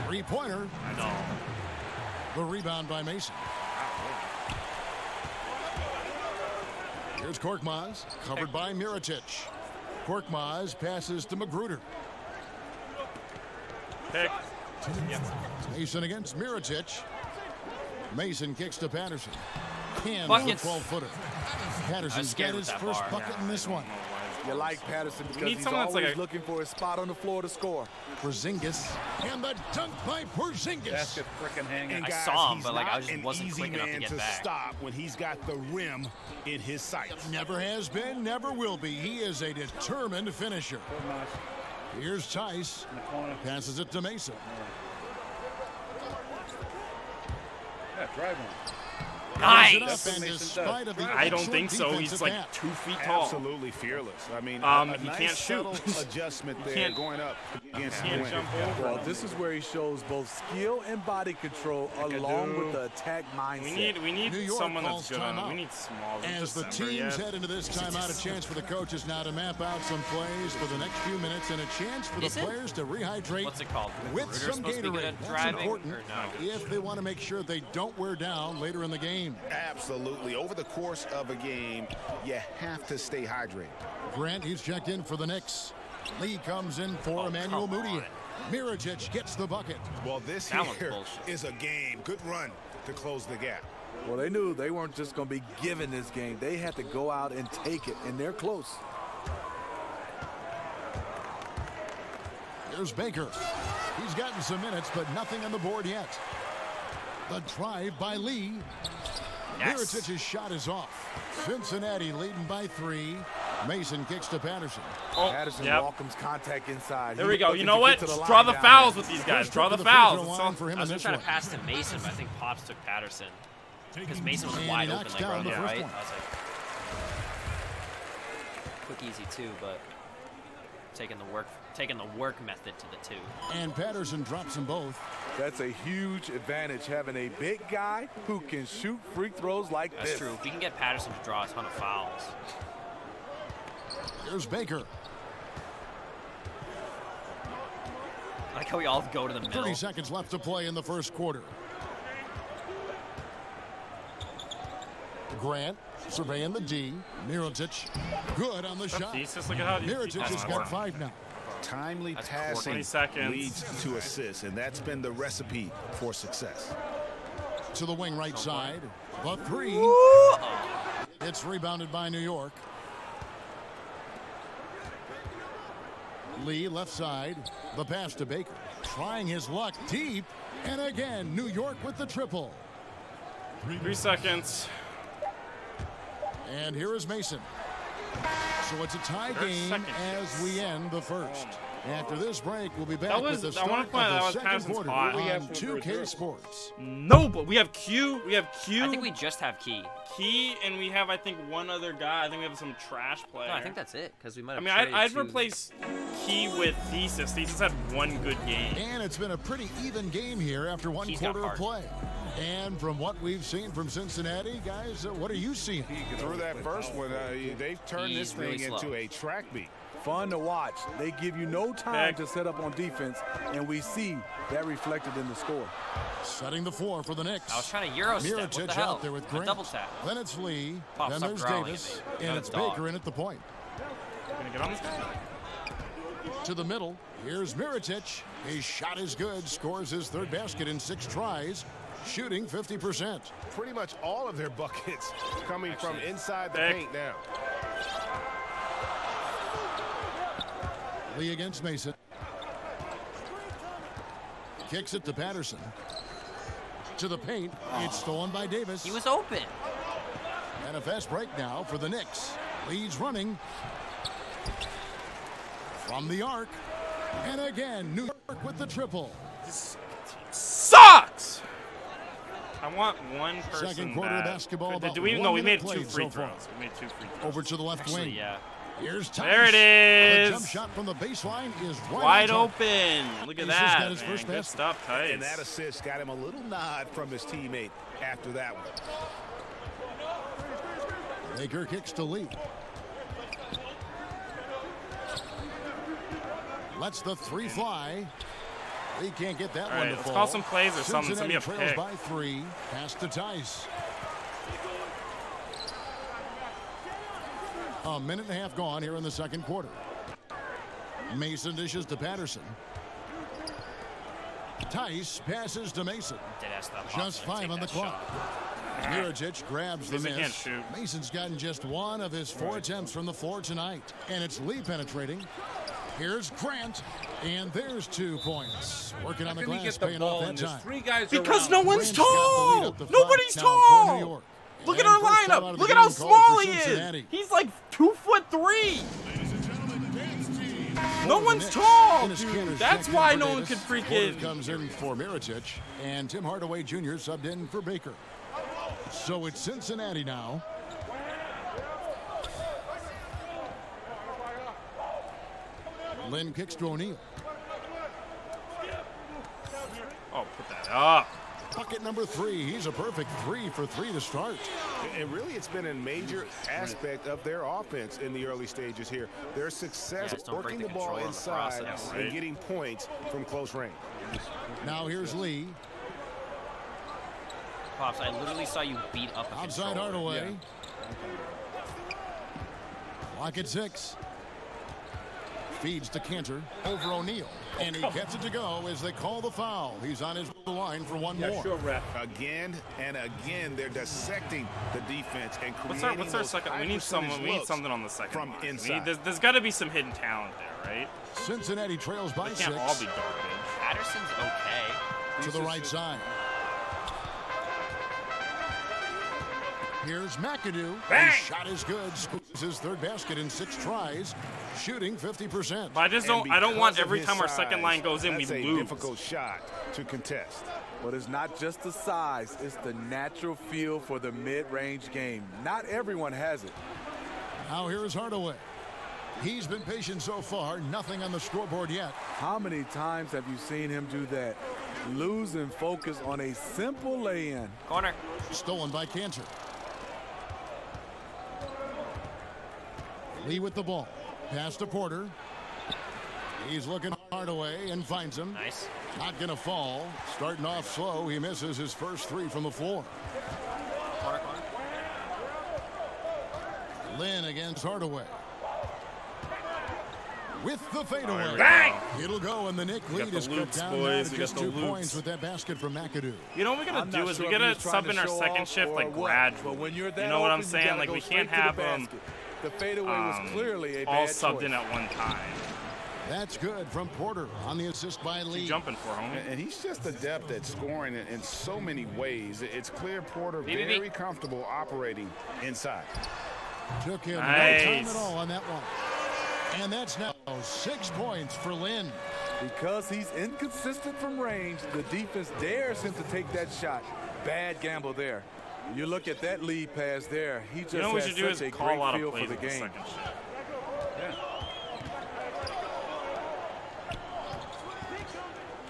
3-pointer. I know. The rebound by Mason. Here's Korkmaz, covered by Mirotic. Korkmaz passes to Magruder. Pick. Mason against Mirotic. Mason kicks to Patterson. Can Buckets. 12-footer. Patterson's scared got with his that first bar. bucket in this one. You like Patterson because need he's someone that's always like a- looking for a spot on the floor to score. Porzingis. And the dunk by Porzingis. Basket frickin' hanging. And I guys, saw him, he's but, like, I not just an wasn't easy quick enough to man get back. stop when he's got the rim in his sights. Never has been, never will be. He is a determined finisher. Here's Tice. In the corner. Passes it to Mason. Yeah, drive one. Throws it up, Nice. and despite of the I don't excellent think so. defense He's at like that, 2 feet tall. Absolutely fearless. I mean, He nice can't shoot. subtle adjustment there can't- going up against the Can't wind. jump over. Well, this is where he shows both skill and body control along with the attack mindset. We need New York someone that's calls good on it. timeout. We need smalls. As the teams head into this timeout, a chance for the coaches now to map out some plays for the next few minutes and a chance for the Is it? players to rehydrate What's it called? with Magruder's some supposed to be good Gatorade. at That's driving, important or no? if they want to make sure they don't wear down later in the game. Absolutely. Over the course of a game, you have to stay hydrated. Grant, he's checked in for the Knicks. Lee comes in for Emmanuel come Mudiay. on. Mirotic gets the bucket. Well, this That one's here bullshit. is a game. Good run to close the gap. Well, they knew they weren't just going to be given this game. They had to go out and take it, and they're close. Here's Baker. He's gotten some minutes, but nothing on the board yet. The drive by Lee. Yes. Mirotic's shot is off. Cincinnati leading by 3. Mason kicks to Patterson. Oh, Patterson yep. welcomes contact inside. There He's we go. looking You to know get what? to the Draw line the down fouls there. with these guys. First Draw trip the to the free throw fouls. line for him I in was gonna this try to one. pass to Mason, but I think Pops took Patterson because Mason was And wide he open, knocks like down on the the first right. one. I was like, quick, easy too, but taking the work method to the 2. And Patterson drops them both. That's a huge advantage, having a big guy who can shoot free throws like this. That's true. If we can get Patterson to draw a ton of fouls. Here's Baker. I like how we all go to the middle. 30 seconds left to play in the first quarter. Grant surveying the D. Mirotic, good on the shot. Look at how Mirotic has got 5 now. Timely passing 20 seconds. leads to assists, and that's been the recipe for success. To the wing right side. The 3. It's rebounded by New York. Lee left side. The pass to Baker. Trying his luck deep. And again, New York with the triple. 3 seconds. And here is Mason. So it's a tie game as we end the first. After this break, we'll be back with the start of the second quarter on 2K Sports. No, but we have Q. We have Q. I think we just have Key. Key, and we have, I think, one other guy. I think we have some trash player. No, I think that's it, because we might have I'd replace Key with Thesis. Thesis had one good game. And it's been a pretty even game here after one quarter of play. And from what we've seen from Cincinnati, guys, what are you seeing? Through that first one, they've turned this thing into a track meet. Fun to watch. They give you no time to set up on defense, and we see that reflected in the score. Setting the floor for the Knicks. I was trying to Euro step. What the Mirotic hell? out there with Grant. Double tap. Then it's Lee. Pop, then there's Davis. And it's Baker in at the point. Gonna get on this guy. To the middle. Here's Mirotic. His shot is good. Scores his 3rd basket in 6 tries. Shooting 50%. Pretty much all of their buckets coming from inside the paint now. Lee against Mason. Kicks it to Patterson. To the paint. It's stolen by Davis. He was open. And a fast break now for the Knicks. Lee's running. From the arc. And again, New York with the triple. This sucks! I want one person. Second quarter of basketball. We made 2 free throws. We made 2 free throws. Over to the left wing. Yeah. Here's Tice. There it is. The jump shot from the baseline is wide open. Look at that. Got his first Good stuff, Tice. And that assist got him a little nod from his teammate after that one. Baker kicks to Lee. Lets the 3 fly. Lee can't get that one to let's fall. call some plays or something. Cincinnati It's gonna be a trails pick. by 3. Pass to Tice. A minute and a half gone here in the second quarter. Mason dishes to Patterson. Tice passes to Mason. Just 5 on the clock. Mirotic grabs the Mason can't miss. shoot. Mason's gotten just 1 of his 4 attempts from the floor tonight. And it's Lee penetrating. Here's Grant. And there's 2 points. Working on the glass, paying off that time. Because no one's Grant's got the lead tall. up to 5 Nobody's now for New tall. York. Look at And our first time out lineup. of the Look at game how called small for he is. Cincinnati. He's like 2'3". No For the one's Knicks, tall, Dennis dude. Cantor's That's checked why in for no one Davis. could Porter freaking. comes in for Mirotic, and Tim Hardaway Jr. subbed in for Baker. So it's Cincinnati now. Lynn kicks to O'Neal. Oh, put that up. Bucket number 3. He's a perfect 3 for 3 to start. And really, it's been a major aspect of their offense in the early stages here. Their success working the ball inside and getting points from close range. Now here's Lee. Pops, I literally saw you beat up a Outside Hardaway. Clock at 6. Feeds to Cantor over O'Neal. And he gets it to go as they call the foul. He's on his line for 1 more. Sure, ref. Again and again, they're dissecting the defense and creating What's our second? We need someone. We need something on the second from line. inside. There's got to be some hidden talent there, right? Cincinnati trails by 6. They can't all be garbage. Patterson's okay. To the right side. Here's McAdoo. His shot is good. Scores his 3rd basket in 6 tries. Shooting 50%. But I don't want every time our second line goes in, we that's a lose. difficult shot to contest. But it's not just the size, it's the natural feel for the mid-range game. Not everyone has it. Now here is Hardaway. He's been patient so far. Nothing on the scoreboard yet. How many times have you seen him do that? Losing focus on a simple lay-in. Corner. Stolen by Cantor. Lee with the ball. Pass to Porter. He's looking Hardaway and finds him. Nice. Not going to fall. Starting off slow. He misses his first three from the floor. Corner, corner. Lynn against Hardaway. With the fadeaway. Bang! It'll go, and the Knick We got lead the is cut loops, down boys. now to We just got the 2 loops. points with that basket from McAdoo. You know what we gotta I'm do not is sure we if he gotta was trying sub to in our show second off shift or like what, gradually. but when you're that You know what I'm open, you saying? gotta Like go we straight can't to the have them basket. The fadeaway was clearly a all bad subbed choice. in at one time. That's good from Porter on the assist by Lee. Jumping for him. And he's just adept at scoring in so many ways. It's clear Porter very comfortable operating inside. Took him Nice. no time at all on that one. And that's now 6 points for Lynn. Because he's inconsistent from range, the defense dares him to take that shot. Bad gamble there. You look at that lead pass there. He just You know what we has should do such is a call great a lot feel of plays for the in the game. second shift.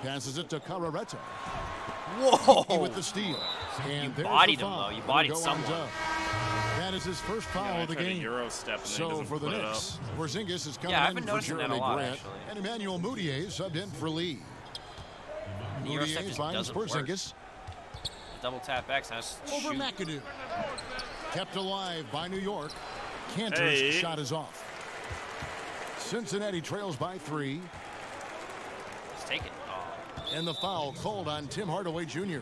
Passes it to Cararetto. Whoa! With the steal. And You there's bodied the him, foul. though. You It'll bodied go on someone. Dub. That is his first foul Yeah, I of the tried to game. Euro step and then he So doesn't for the put it Knicks, Porzingis is coming Yeah, I've in been for noticing that a Jeremy lot, Grant. actually. And Emmanuel Mudiay subbed in for Lee. The Euro step Mudiay just finds doesn't work. Porzingis. Double tap X. That's Over shoot. McAdoo. Kept alive by New York. Cantor's Hey. shot is off. Cincinnati trails by 3. Let's take it. Oh. And the foul called on Tim Hardaway Jr.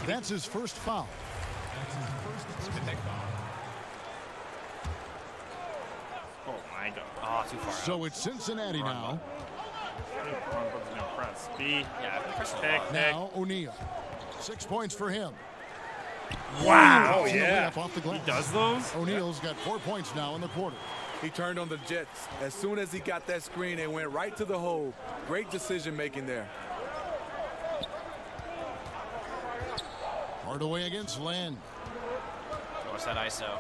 That's his first foul. Oh my god. Oh, too far. So it's Cincinnati now. Press. B. Yeah, press the Pick, ball. pick. Now O'Neal. 6 points for him. Wow. Puts in the layup off the glass. He does those? O'Neal's got 4 points now in the quarter. He turned on the Jets. As soon as he got that screen, they went right to the hole. Great decision making there. Hardaway against Len. What's that ISO?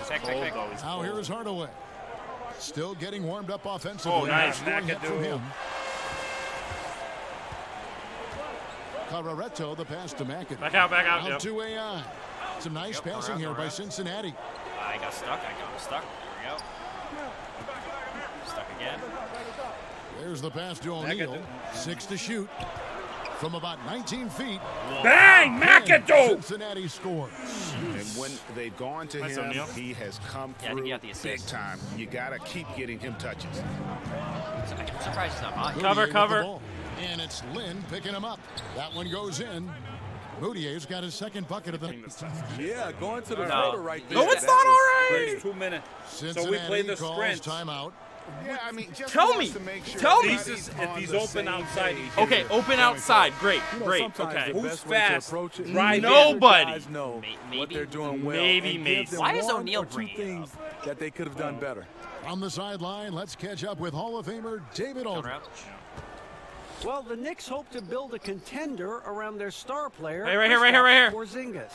Pick, Cold, pick, though. pick. He's Now cold. here is Hardaway. Still getting warmed up offensively. Oh, nice. Scoring hit from McAdoo. him. Cararetto, the pass to McAdoo. Back out, back out. Out Yep. to AI. Some nice passing here by Cincinnati. I got stuck. I got stuck. There we go. Stuck again. There's the pass to O'Neal. 6 to shoot. From about 19 feet. Bang! McAdoo! Cincinnati scores. And when they've gone to Nice, him, O'Neal. he has come Yeah, I think through he got the big assist. time. You got to keep getting him touches. I'm surprised he's not mine. Moutier Cover, with the cover. ball. And it's Lynn picking him up. That one goes in. Moutier's got his second bucket of the Yeah, going to the No. floater right there. No, it's That not was all right. It's 2 minutes. Cincinnati So we play the calls sprint. timeout. Yeah, I mean, just Tell wants me. to make sure Tell me. everybody's If on he's the open same outside, page. he Okay, open outside. Great, You know, great. sometimes Okay. the Who's best way to fast? approach it, Drive in. Nobody. guys know Maybe. what they're doing well. Maybe and give Mason. them Why is one O'Neal or two bringing it things that they could have done better? On the sideline, let's catch up with Hall of Famer David Counter Aldridge. out. Well, the Knicks hope to build a contender around their star player. Hey, right here, right here, right here. Porzingis.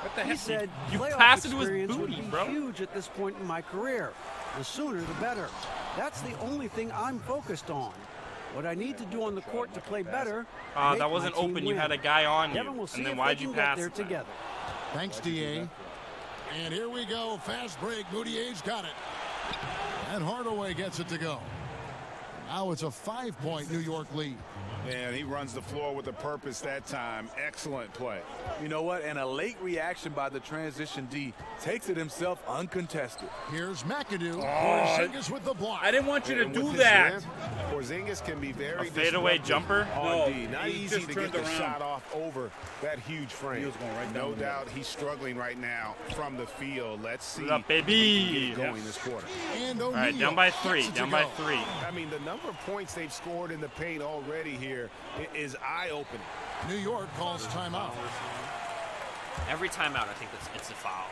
What the He heck? said You playoff passed it to his experience would booty, be bro. huge at this point in my career. The sooner, the better. That's the only thing I'm focused on. What I need to do on the court to play better. make That wasn't my team open. You win. had a guy on you. Devin, we'll see And then if why'd they you can get pass there it then? together. Thanks, DA. And here we go. Fast break. Moutier's got it. And Hardaway gets it to go. Now it's a 5-point New York lead. And he runs the floor with a purpose that time. Excellent play. You know what? And a late reaction by the transition D takes it himself uncontested. Here's McAdoo. Porzingis with the block. I didn't want you to And do with his that. length, Porzingis can be very A fadeaway disruptive jumper? on No, D. Not he easy just to turned get the around. shot off over that huge frame. He was going right down no the middle. doubt he's struggling right now from the field. Let's see What up, baby? if he can get it going this quarter. And All O'Neal right, down by gets 3. it to Down by go. 3. I mean, the number of points they've scored in the paint already here is eye-opening. New York calls timeout. Every timeout, I think it's a foul.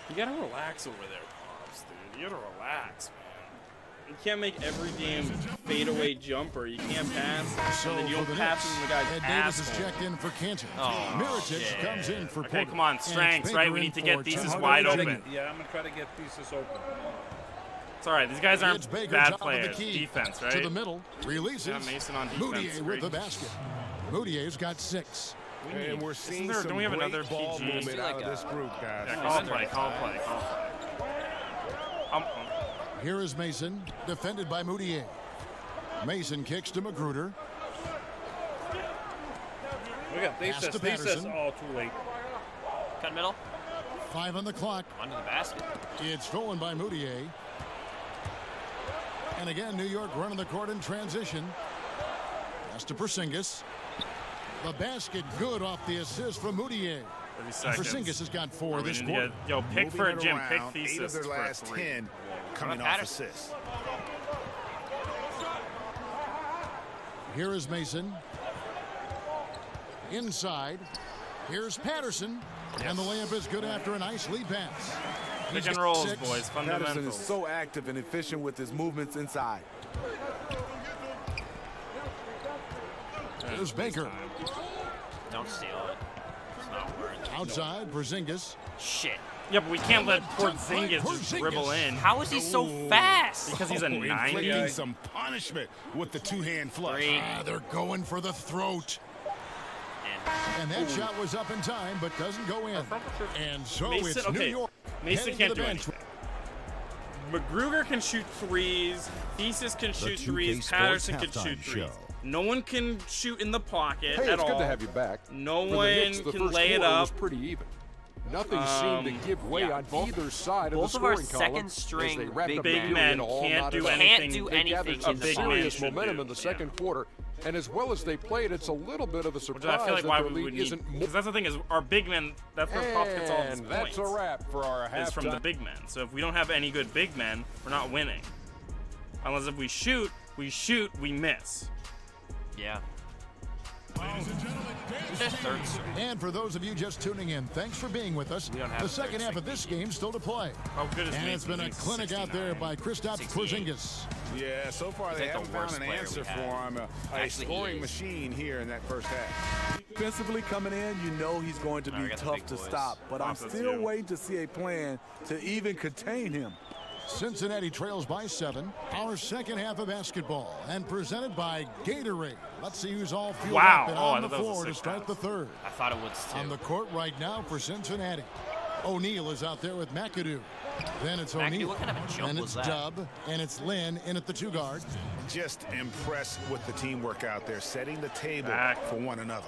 You gotta relax over there, Pops, dude. You gotta relax, man. You can't make every damn fadeaway jumper. You can't pass, So and then you for don't the pass Knicks, it, and the guy's Ed Davis is asshole. checked in for Cantor. Oh, Mirotic shit. comes in for Okay, Porter. come on, And it's strengths, Baker right? We in need to for get Tim these Hardaway wide Jr. open. Yeah, I'm going to try to get pieces open. It's all right. These guys aren't It's Baker bad top of the players. key. Defense, right? To the middle, releases. Yeah, Mason on defense. Moutier with the basket. Moutier's got 6. And we're seeing don't some we have great another ball PG? movement out of this group, guys. Yeah, call play. Here is Mason, defended by Moutier. Mason kicks to Magruder. We got Pass to thesis. Patterson. Oh, too late. Cut middle. 5 on the clock. Under the basket. It's stolen by Moutier. And again, New York running the court in transition. Pass to Porzingis. The basket good off the assist from Moutier. 30 seconds. Porzingis has got 4 We this need to quarter. get, yo, pick for Moving it Jim. Pick around, thesis 8 of their for last 3. 10 coming off Patterson. assists. Here is Mason. Inside. Here's Patterson. And the layup is good after a nice lead pass. Pick He's and got rolls, 6. boys. Patterson is Fundamentals. so active and efficient with his movements inside. Here's Baker. Don't steal it. It's not worth it. Outside, Porzingis. Shit. Yeah, but we can't let Porzingis just dribble in. How is he so fast? Because he's a 90. Inflicting some punishment with the two-hand flush. They're going for the throat. And that shot was up in time, but doesn't go in. And so Mason, it's New okay. York. Mason heading can't to the do bench. anything. Magruder can shoot threes. Thesis can shoot 2K threes. Sports Patterson can halftime shoot threes. show. No one can shoot in the pocket Hey, at it's all. good to have you back. No For the one Knicks, the can first lay it quarter up. was pretty even. Nothing seemed to give way on either side of the both of our scoring column second as string they wrapped big up the Big period men all can't knotted do up. anything. Can't do They anything gathered in some the big man serious should momentum do. in the second quarter, and as well as they played, it's a little bit of a Which surprise I feel like that why their we would lead need. isn't more. Because that's the thing is our big men. That's where Pops gets all his And points. that's a wrap for our Is from the halftime. big men. So if we don't have any good big men, we're not winning. Unless if we shoot, we miss. Yeah. Their third string. And for those of you just tuning in, thanks for being with us. We don't have The a third second half string of this game still to play. How good is And Mason? it's been a He's clinic out there 69. by Kristaps 68. Porzingis. Yeah, so far they He's like haven't the found worst an player answer we for had. him. A Actually, he scoring is. machine here in that first half. Defensively coming in, you know he's going to No, we be got the tough big to boys. stop, but I'm Pops is still you. waiting to see a plan to even contain him. Cincinnati trails by 7. Our second half of basketball, and presented by Gatorade. Let's see who's all fueled Wow. up and Oh, I on the thought that was a floor to six start pass. the third. I thought it was On two. the court right now for Cincinnati. O'Neal is out there with McAdoo. Then it's McAdoo, O'Neal. what kind of a jump And was it's that? Dub. And it's Lynn in at the 2 guard. Just impressed with the teamwork out there, setting the table Back. for one another.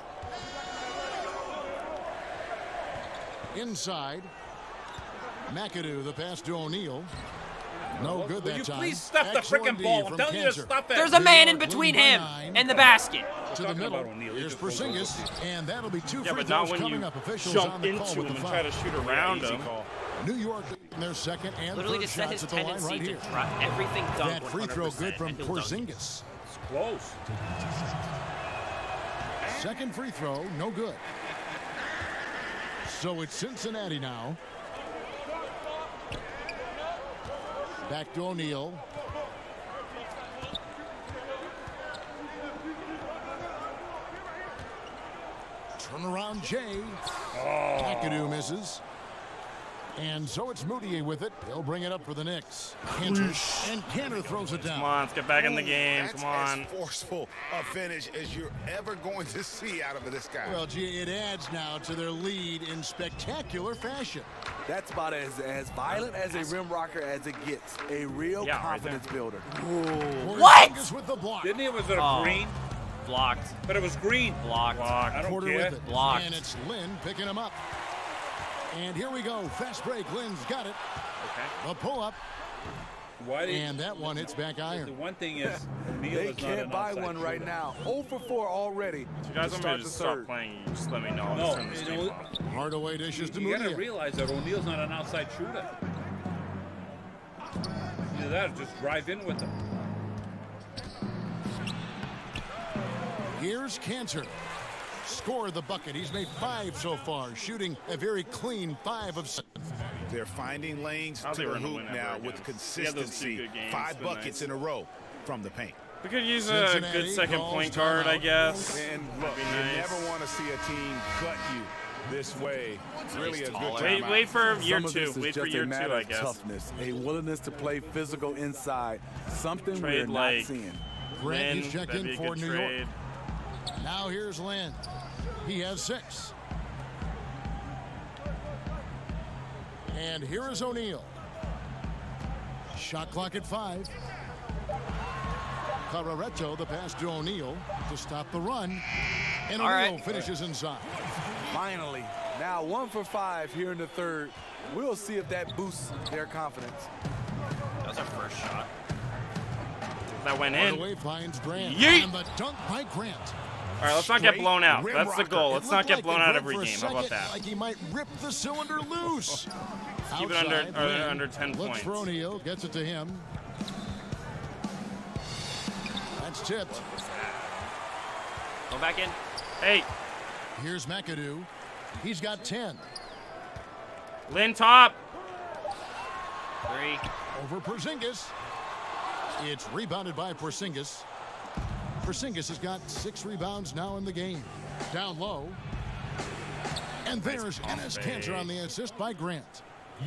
Inside. McAdoo, the pass to O'Neal. No good Will that you time. please stop the Excellent frickin' D ball? I'm from telling you to Cantor. stop it. There's a man in New York between lead by him 9. and the basket. To the talking middle. about O'Neal. He Here's just goes Porzingis. And that'll be 2 Yeah, free but not throws when coming you up. Officials jump on the call into with him the and try to foul. shoot around Easy him. call. New York in their second and Literally third just set his shots at the line tendency right to here. try everything dunk That free throw 100%, good from and he'll dunk it. Porzingis. It's close. Second free throw, no good. So it's Cincinnati now. Back to O'Neal. Turnaround Jay. McAdoo misses. And so it's Moutier with it. He'll bring it up for the Knicks. Cantor. And Cantor throws it down. Come on, let's get back in the game. That's Come on. as forceful a finish as you're ever going to see out of this guy. Well, gee, it adds now to their lead in spectacular fashion. That's about as violent as a rim rocker as it gets. A real Yeah, right confidence builder. What? Porzingis with the block. Didn't it? Was it a Oh. green? Blocked. But it was green. Blocked. I don't Porter care. with it. Blocked. And it's Lynn picking him up. And here we go. Fast break. Lynn's got it. Okay. A pull up. Why did, And that one hits back the iron. one thing is, O'Neal They is not can't an buy outside one right shooter. now. 0 for 4 already. If you guys to want me start to the just stop third. playing, you just let me know. I'll No, just turn this you game know, off. Hardaway dishes to You gotta Moutier. realize that O'Neal's not an outside shooter. Either that or just drive in with him. Here's Cantor. Score the bucket. He's made 5 so far, shooting a very clean 5 of 7. They're finding lanes How's to they the run the hoop win ever now again? with We had those 2 consistency. good games, 5 it's been buckets nice. in a row from the paint. We could use a Cincinnati good second calls point guard, I timeout. guess. And look, That'd be you nice. never want to see a team gut you this way. Really a good taller. timeout. Wait for year Some of two. this is Wait for just a year matter 2, I of guess. toughness, a willingness to play physical inside, something we're Trade not like seeing. Grant Lynn, is checked that'd be in a for good New trade. York. Now here's Lynn. He has 6. And here is O'Neal. Shot clock at 5. Carreto, the pass to O'Neal to stop the run. And O'Neal finishes inside. Finally, now 1 for 5 here in the third. We'll see if that boosts their confidence. That was our first shot. That went in. Away finds Grant. Yeet! And the dunk by Grant. All right, let's not get blown out. Rim That's the rocker. goal. It Let's not looked get like blown it out went every for a game. How about second, that? Like he might rip the cylinder loose. Keep it Outside, Lynn under 10 looks points. for O'Neal, gets it to him. That's tipped. Go back in. Hey, Here's McAdoo. He's got 10. Lynn top. 3. Over Porzingis. It's rebounded by Porzingis. Porzingis has got 6 rebounds now in the game. Down low. And there's Enes Kanter on the assist by Grant.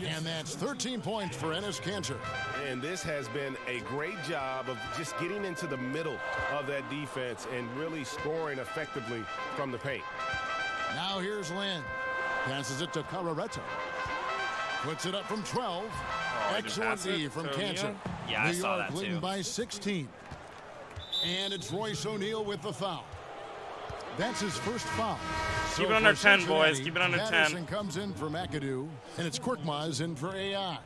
And that's 13 points for Enes Kanter. And this has been a great job of just getting into the middle of that defense and really scoring effectively from the paint. Now here's Lynn. Passes it to Carreto. Puts it up from 12. Excellent D from Kanter. Yeah, I New saw York that leading too. by 16. And it's Royce O'Neal with the foul. That's his first foul. Keep So it under for 10, boys. Cincinnati, Keep it under 10. Patterson comes in for McAdoo, and it's Korkmaz in for AI.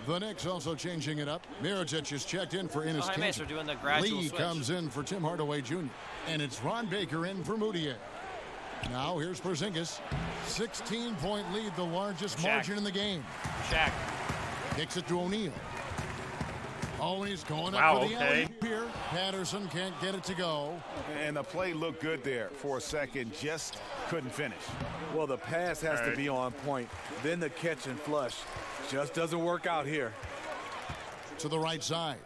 The Knicks also changing it up. Mirotic is checked in for Enes Hi, Mace. We're Kanter. doing the gradual Lee switch. comes in for Tim Hardaway Jr. And it's Ron Baker in for Moutier. Now here's Porzingis. 16-point lead, the largest Shaq. margin in the game. Shaq. Kicks it to O'Neal. Oh, and he's going Wow, up for the okay. alley here. Patterson can't get it to go. And the play looked good there for a second, just couldn't finish. Well, the pass has All to right. be on point. Then the catch and flush just doesn't work out here. To the right side.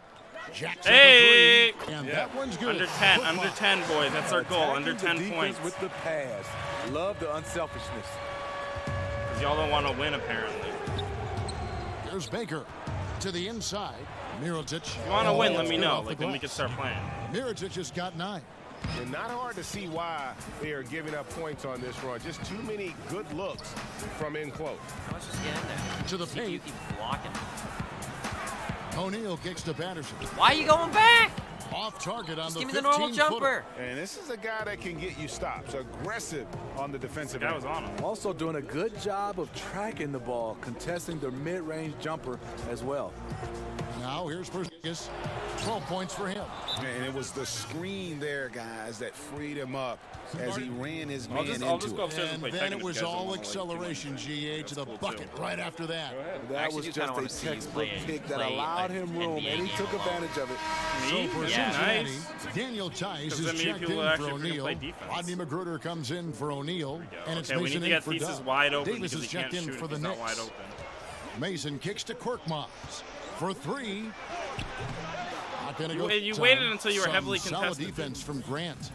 Jackson Hey! for 3. And that one's good. Under 10, Korkmaz. under 10, boys. That's our goal. Under Attacking 10 the points. defense with the pass. Love the unselfishness. Because y'all don't want to win, apparently. There's Baker to the inside. Mirotic. If you want to win, let me know. Like, then we can start playing. Mirotic has got 9. And not hard to see why they are giving up points on this run. Just too many good looks from in close. Let's just get in there. To the See if you paint. keep blocking. O'Neal kicks to Patterson. Why are you going back? Off target on Just the give me the normal 15-footer. jumper. And this is a guy that can get you stops. Aggressive on the defensive That end. was on him. Also doing a good job of tracking the ball, contesting the mid-range jumper as well. Now here's Porzingis. 12 points for him. And it was the screen there, guys, that freed him up as he ran his man I'll just go into it. upstairs and play And then Tekken it if was you guys don't all wanna, like, acceleration, GA, to the cool, bucket too. right after that. That actually was do just kinda wanna a see you textbook play- pick that play, allowed like, him room, NBA and he game took ball. advantage of it. So Me? for Yeah. Cincinnati, Nice. Daniel Tice Because is then maybe checked people in actually for are gonna O'Neal. play defense. Rodney McGruder comes in for O'Neal, and it's Okay, we Mason need to in get for Thesis Dove. wide open Davis because is he can't checked in shoot for if the he's not Knicks. wide open. Mason kicks to Korkmaz for 3. Not gonna go You time. waited until you were Some heavily solid contested. defense from Grant.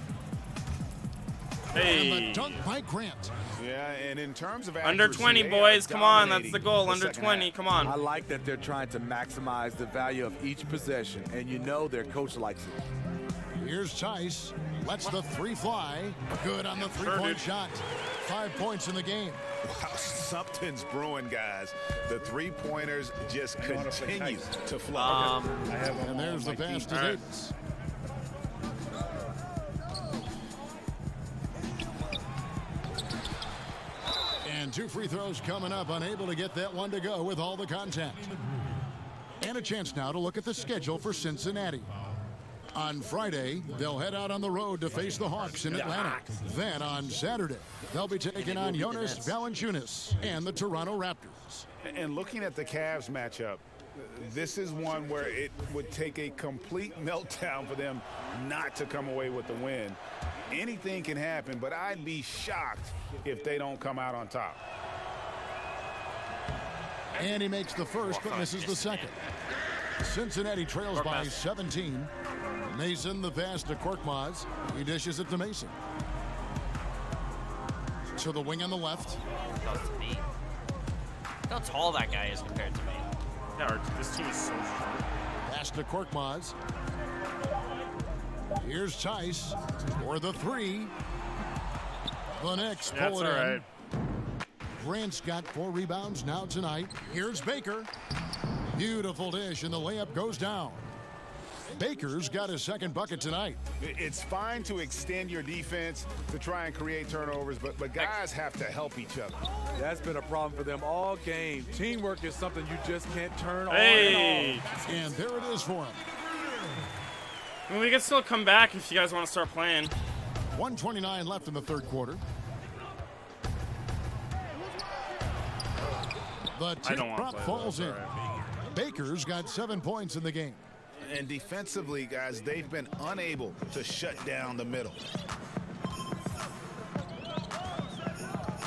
Hey. And the dunk by Grant. Yeah, and in terms of Under accuracy, 20, they boys. are Come on. That's dominating the goal. the Under second 20. half. Come on. I like that they're trying to maximize the value of each possession, and you know their coach likes it. Here's Tice. Lets the 3 fly. Good on the 3-point shot. 5 points in the game. Wow, something's brewing, guys. The three-pointers just continue to fly. And there's the pass to Davis. And 2 free throws coming up. Unable to get that one to go with all the contact. And a chance now to look at the schedule for Cincinnati. On Friday, they'll head out on the road to face the Hawks in Atlanta. Then on Saturday, they'll be taking on Jonas Valanciunas and the Toronto Raptors. And looking at the Cavs matchup, this is one where it would take a complete meltdown for them not to come away with the win. Anything can happen, but I'd be shocked if they don't come out on top. And he makes the first, but misses the second. Cincinnati trails by 17. Mason, the pass to Korkmaz. He dishes it to Mason. to the wing on the left. That's to me. Look how tall that guy is compared to me. Yeah, this team is so short. Pass to Korkmaz. Here's Tice for the 3. The Knicks pull it in. Right. Grant's got 4 rebounds now tonight. Here's Baker. Beautiful dish, and the layup goes down. Baker's got his second bucket tonight. It's fine to extend your defense to try and create turnovers, but guys have to help each other. That's been a problem for them all game. Teamwork is something you just can't turn on Hey! and off. And there it is for him. I mean, we can still come back if you guys want to start playing. 1:29 left in the third quarter. The tip drop falls in. Baker's got 7 points in the game. And defensively, guys, they've been unable to shut down the middle.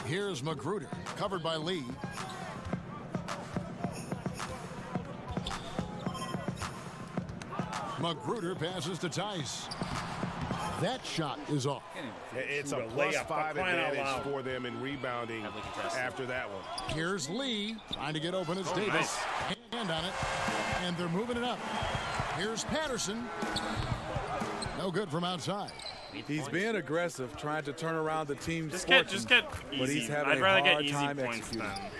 Here's Magruder, covered by Lee. Magruder passes to Tice. That shot is off. It's a +5 advantage for them in rebounding after that one. Here's Lee trying to get open. It's Davis. Nice. Hand on it. And they're moving it up. Here's Patterson. No good from outside. He's being aggressive, trying to turn around the team's Just get easy. But he's having I'd a rather get hard easy time points executing. than.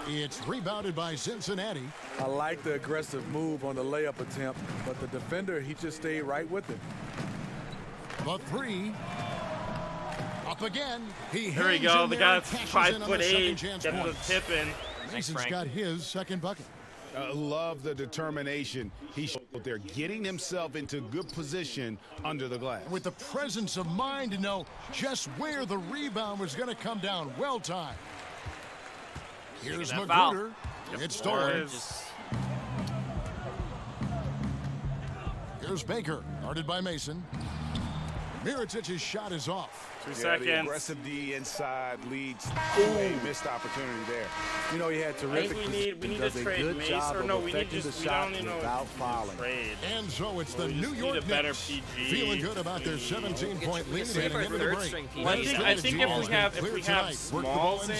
It's rebounded by Cincinnati. I like the aggressive move on the layup attempt, but the defender, he just stayed right with it. The 3. Up again. There we go. The guy that's 5'8" gets the tip in. Mason's got his second bucket. Love the determination he showed there, getting himself into good position under the glass. With the presence of mind to know just where the rebound was going to come down. Well timed. Here's Magruder. It's stolen. Here's Baker, guarded by Mason. Mirotic's shot is off. 2 seconds. The aggressive D inside leads to a missed opportunity there. You know, he had terrific. I think we need to trade Mace, or no, we need just shot we don't without fouling. trade. And so it's the New need York a better Knicks PG. feeling good about their 17-point lead heading into the break. Well, I think if we have Smalls in,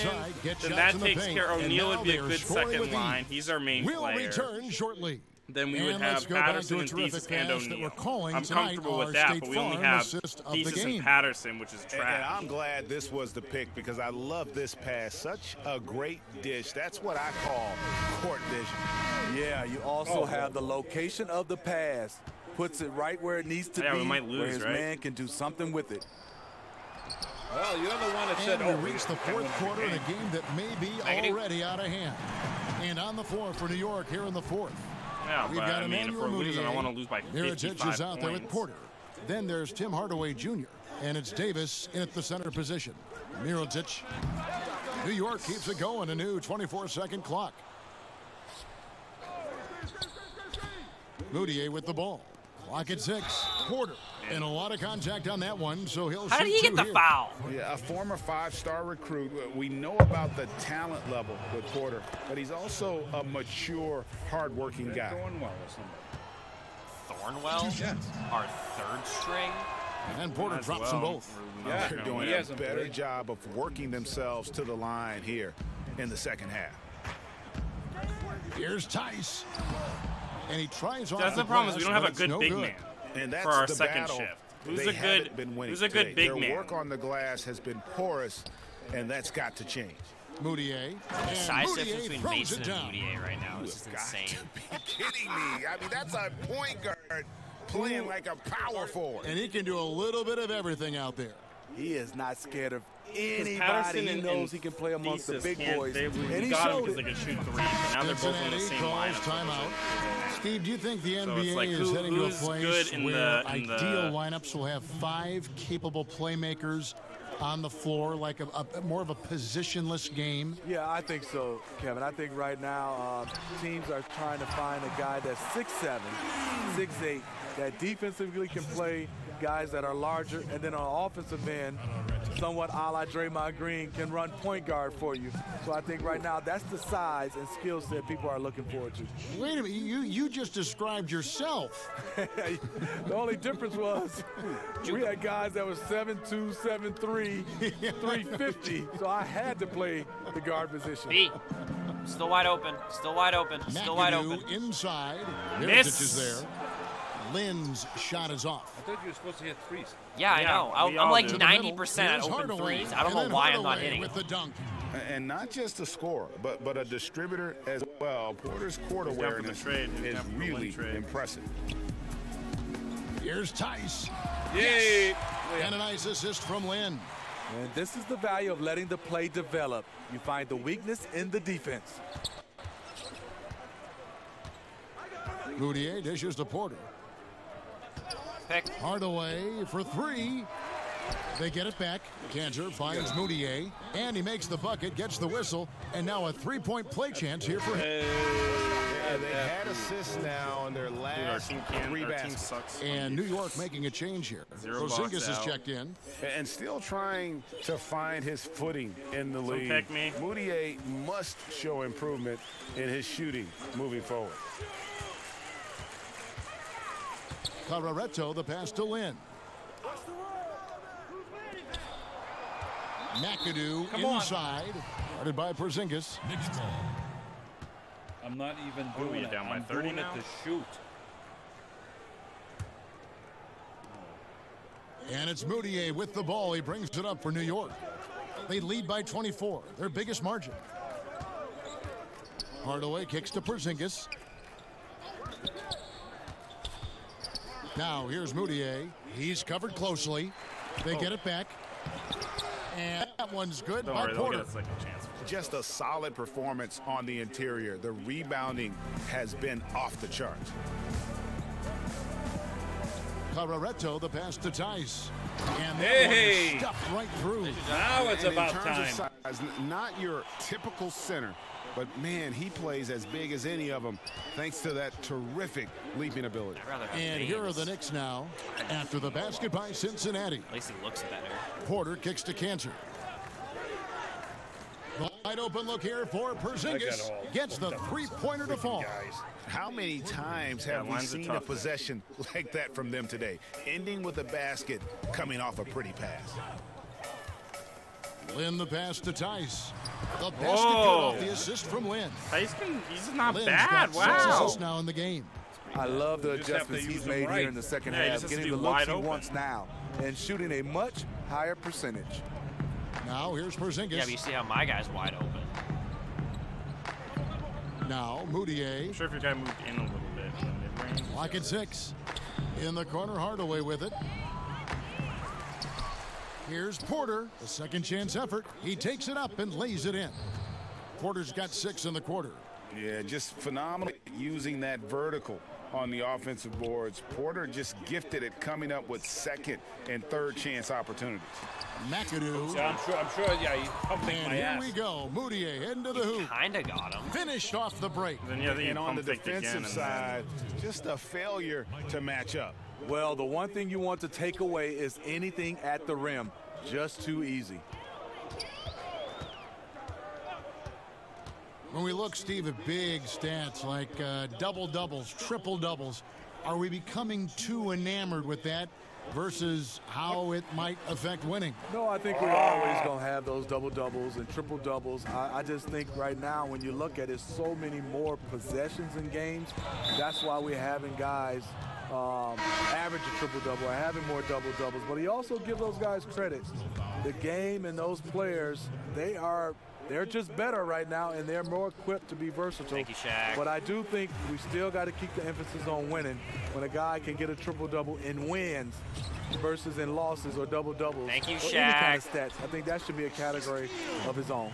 then that takes care. O'Neal would be a good second line. He's our main We'll player. return shortly. Then we would have Patterson and Thesis and O'Neal. I'm comfortable with that, but we only have Thesis and Patterson, which is trash. And I'm glad this was the pick because I love this pass. Such a great dish. That's what I call court vision. Yeah, you also have the location of the pass. Puts it right where it needs to be, we might lose, where his right? man can do something with it. Well, you're the one that said, And we reach the fourth quarter in a game that may be already out of hand. And on the floor for New York here in the fourth. Yeah, We've but got I mean, if Emmanuel we're losing, I Mudiay. want to lose by 55 Mirotic is out there with points. Porter. Then there's Tim Hardaway Jr. And it's Davis in at the center position. Mirotic. New York keeps it going. A new 24-second clock. Mudiay with the ball. Clock at 6. Porter. And a lot of contact on that one, so he'll shoot. How did he get the foul? Yeah, a former 5-star recruit. We know about the talent level with Porter, but he's also a mature, hard-working guy. Thornwell or something. Thornwell? Yes. Our third string? And Porter drops them both. Yeah, they're doing a better job of working themselves to the line here in the second half. Here's Tice. And he tries off That's the problem is we don't have a good big man And that's for our the second battle shift. Who's a good big man? Their work on the glass has been porous, and that's got to change. Mudiay. The size difference between Mason and Mudiay right now is just insane. Be kidding me. I mean, that's a point guard playing like a power forward. And he can do a little bit of everything out there. He is not scared of Patterson anybody. He and knows he can play amongst the Thesis big boys. and he got him because they could shoot three. But now they're both in the same calls lineup. timeout. Steve, do you think the So NBA it's like, is heading to a who's place good in where the ideal lineups will have 5 capable playmakers on the floor, like a more of a positionless game? Yeah, I think so, Kevin. I think right now teams are trying to find a guy that's 6'7", 6'8", that defensively can play guys that are larger, and then on offensive end, somewhat a la Draymond Green, can run point guard for you. So I think right now that's the size and skill set people are looking forward to. Wait a minute, you just described yourself. The only difference was we had guys that were 7'2", 7'3", 350, so I had to play the guard position. B. Still wide open. Still wide open. Still wide open. Inside. Miss. Is there. Lynn's shot is off. I thought you were supposed to hit threes. Yeah, I know. I'm like 90% at open threes. I don't know why I'm not hitting. With the dunk. And not just a scorer, but a distributor as well. Porter's court awareness is really impressive. Here's Tice. Yay! And a nice assist from Lynn. And this is the value of letting the play develop. You find the weakness in the defense. Moutier dishes to Porter. Pick. Hardaway for three. They get it back. Cantor finds Moutier, and he makes the bucket, gets the whistle, and now a three-point play chance here for him. Yeah, they had assists now on their last three baskets. And New York making a change here. Porzingis is checked in. And still trying to find his footing in the league. Moutier must show improvement in his shooting moving forward. Cararetto, the pass to Lynn. McAdoo inside. Guarded by Porzingis. I'm not even doing it. Down by I'm 30 doing now? it to shoot. And it's Moutier with the ball. He brings it up for New York. They lead by 24, their biggest margin. Hardaway kicks to Porzingis. Now here's Moutier. He's covered closely. They get it back. And that one's good by Porter. Just a solid performance on the interior. The rebounding has been off the charts. Cararetto, the pass to Tice. And that Hey! one is stuffed right through. Now it's And about in terms time. of size, not your typical center, but man, he plays as big as any of them thanks to that terrific leaping ability. And here are the Knicks now after the basket by Cincinnati. At least he looks better. Porter kicks to Cantor. Wide open look here for Porzingis. Gets the three-pointer to fall. How many times have we seen a possession like that from them today, ending with a basket coming off a pretty pass? Lynn the pass to Tice. The basket off the assist from Lynn. Tice he's not Lynn's bad. got 6 Wow. assists now in the game. I love the just have to adjustments he's use them made right. here in the second Yeah, he half, just has to getting be the looks wide he open. wants now, and shooting a much higher percentage. Now here's Porzingis. Yeah, but you see how my guy's wide open. Now Moutier. I'm sure if your guy moved in a little bit in the mid-range. Lock at 6. In the corner, Hardaway with it. Here's Porter. A second chance effort. He takes it up and lays it in. Porter's got 6 in the quarter. Yeah, just phenomenal using that vertical on the offensive boards. Porter just gifted at coming up with second and third chance opportunities. McAdoo. Yeah, I'm sure, yeah, he's pumping And my here ass. we go. Moutier into the hoop. Kinda got him. Finished off the break. Then yeah, And on the defensive side, just a failure to match up. Well, the one thing you want to take away is anything at the rim. Just too easy. When we look, Steve, at big stats like double-doubles, triple-doubles, are we becoming too enamored with that versus how it might affect winning? No, I think we're always going to have those double-doubles and triple-doubles. I just think right now when you look at it, so many more possessions in games. That's why we're having guys average a triple-double or having more double-doubles. But he also gives those guys credit. The game and those players, they're just better right now, and they're more equipped to be versatile. Thank you, Shaq. But I do think we still got to keep the emphasis on winning. When a guy can get a triple-double in wins versus in losses or double-doubles. Thank you, or any kind of Shaq. stats. I think that should be a category of his own.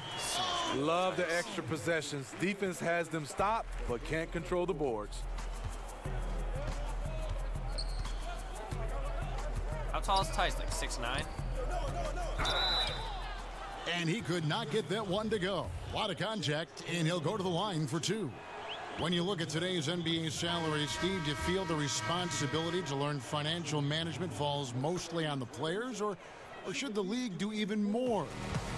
Love the extra possessions. Defense has them stopped, but can't control the boards. How tall is Tice? Like 6'9"? And he could not get that one to go. A lot of contact, and he'll go to the line for 2. When you look at today's NBA salary, Steve, do you feel the responsibility to learn financial management falls mostly on the players, or Or should the league do even more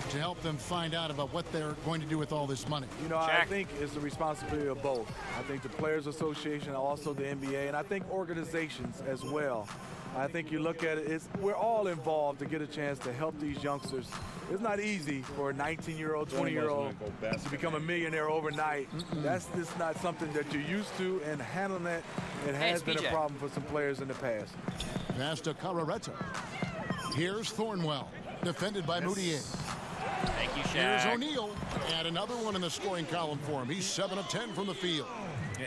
to help them find out about what they're going to do with all this money? You know, I think it's the responsibility of both. I think the Players Association, also the NBA, and I think organizations as well. I think you look at it, we're all involved to get a chance to help these youngsters. It's not easy for a 19-year-old, 20-year-old to become a millionaire overnight. That's just not something that you're used to, and handling that, it has been a problem for some players in the past. Pass to Cararetta. Here's Thornwell, defended by Moutier. Thank you, Shaq. Here's O'Neal, and another one in the scoring column for him. He's 7 of 10 from the field.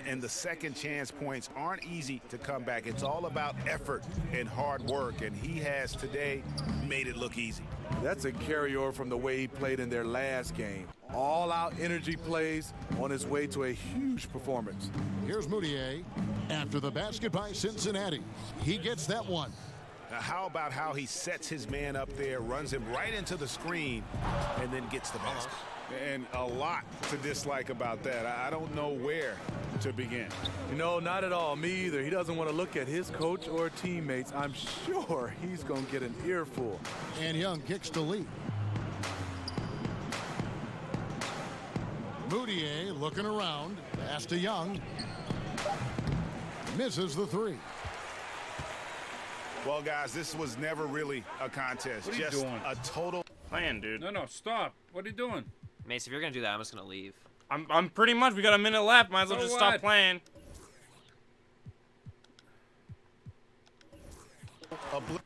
And the second chance points aren't easy to come back. It's all about effort and hard work, and he has today made it look easy. That's a carryover from the way he played in their last game. All-out energy plays on his way to a huge performance. Here's Moutier after the basket by Cincinnati. He gets that one. Now, how about how he sets his man up there, runs him right into the screen, and then gets the basket? And a lot to dislike about that. I don't know where to begin. You know, not at all. Me either. He doesn't want to look at his coach or teammates. I'm sure he's going to get an earful. And Young kicks to Lee. Moutier looking around. Pass to Young. Misses the three. Well, guys, this was never really a contest. What are you just doing? a total Playing, dude. No, stop. What are you doing? Mace, if you're gonna do that, I'm just gonna leave. I'm pretty much. We got a minute left. Might as well So just what? stop playing. a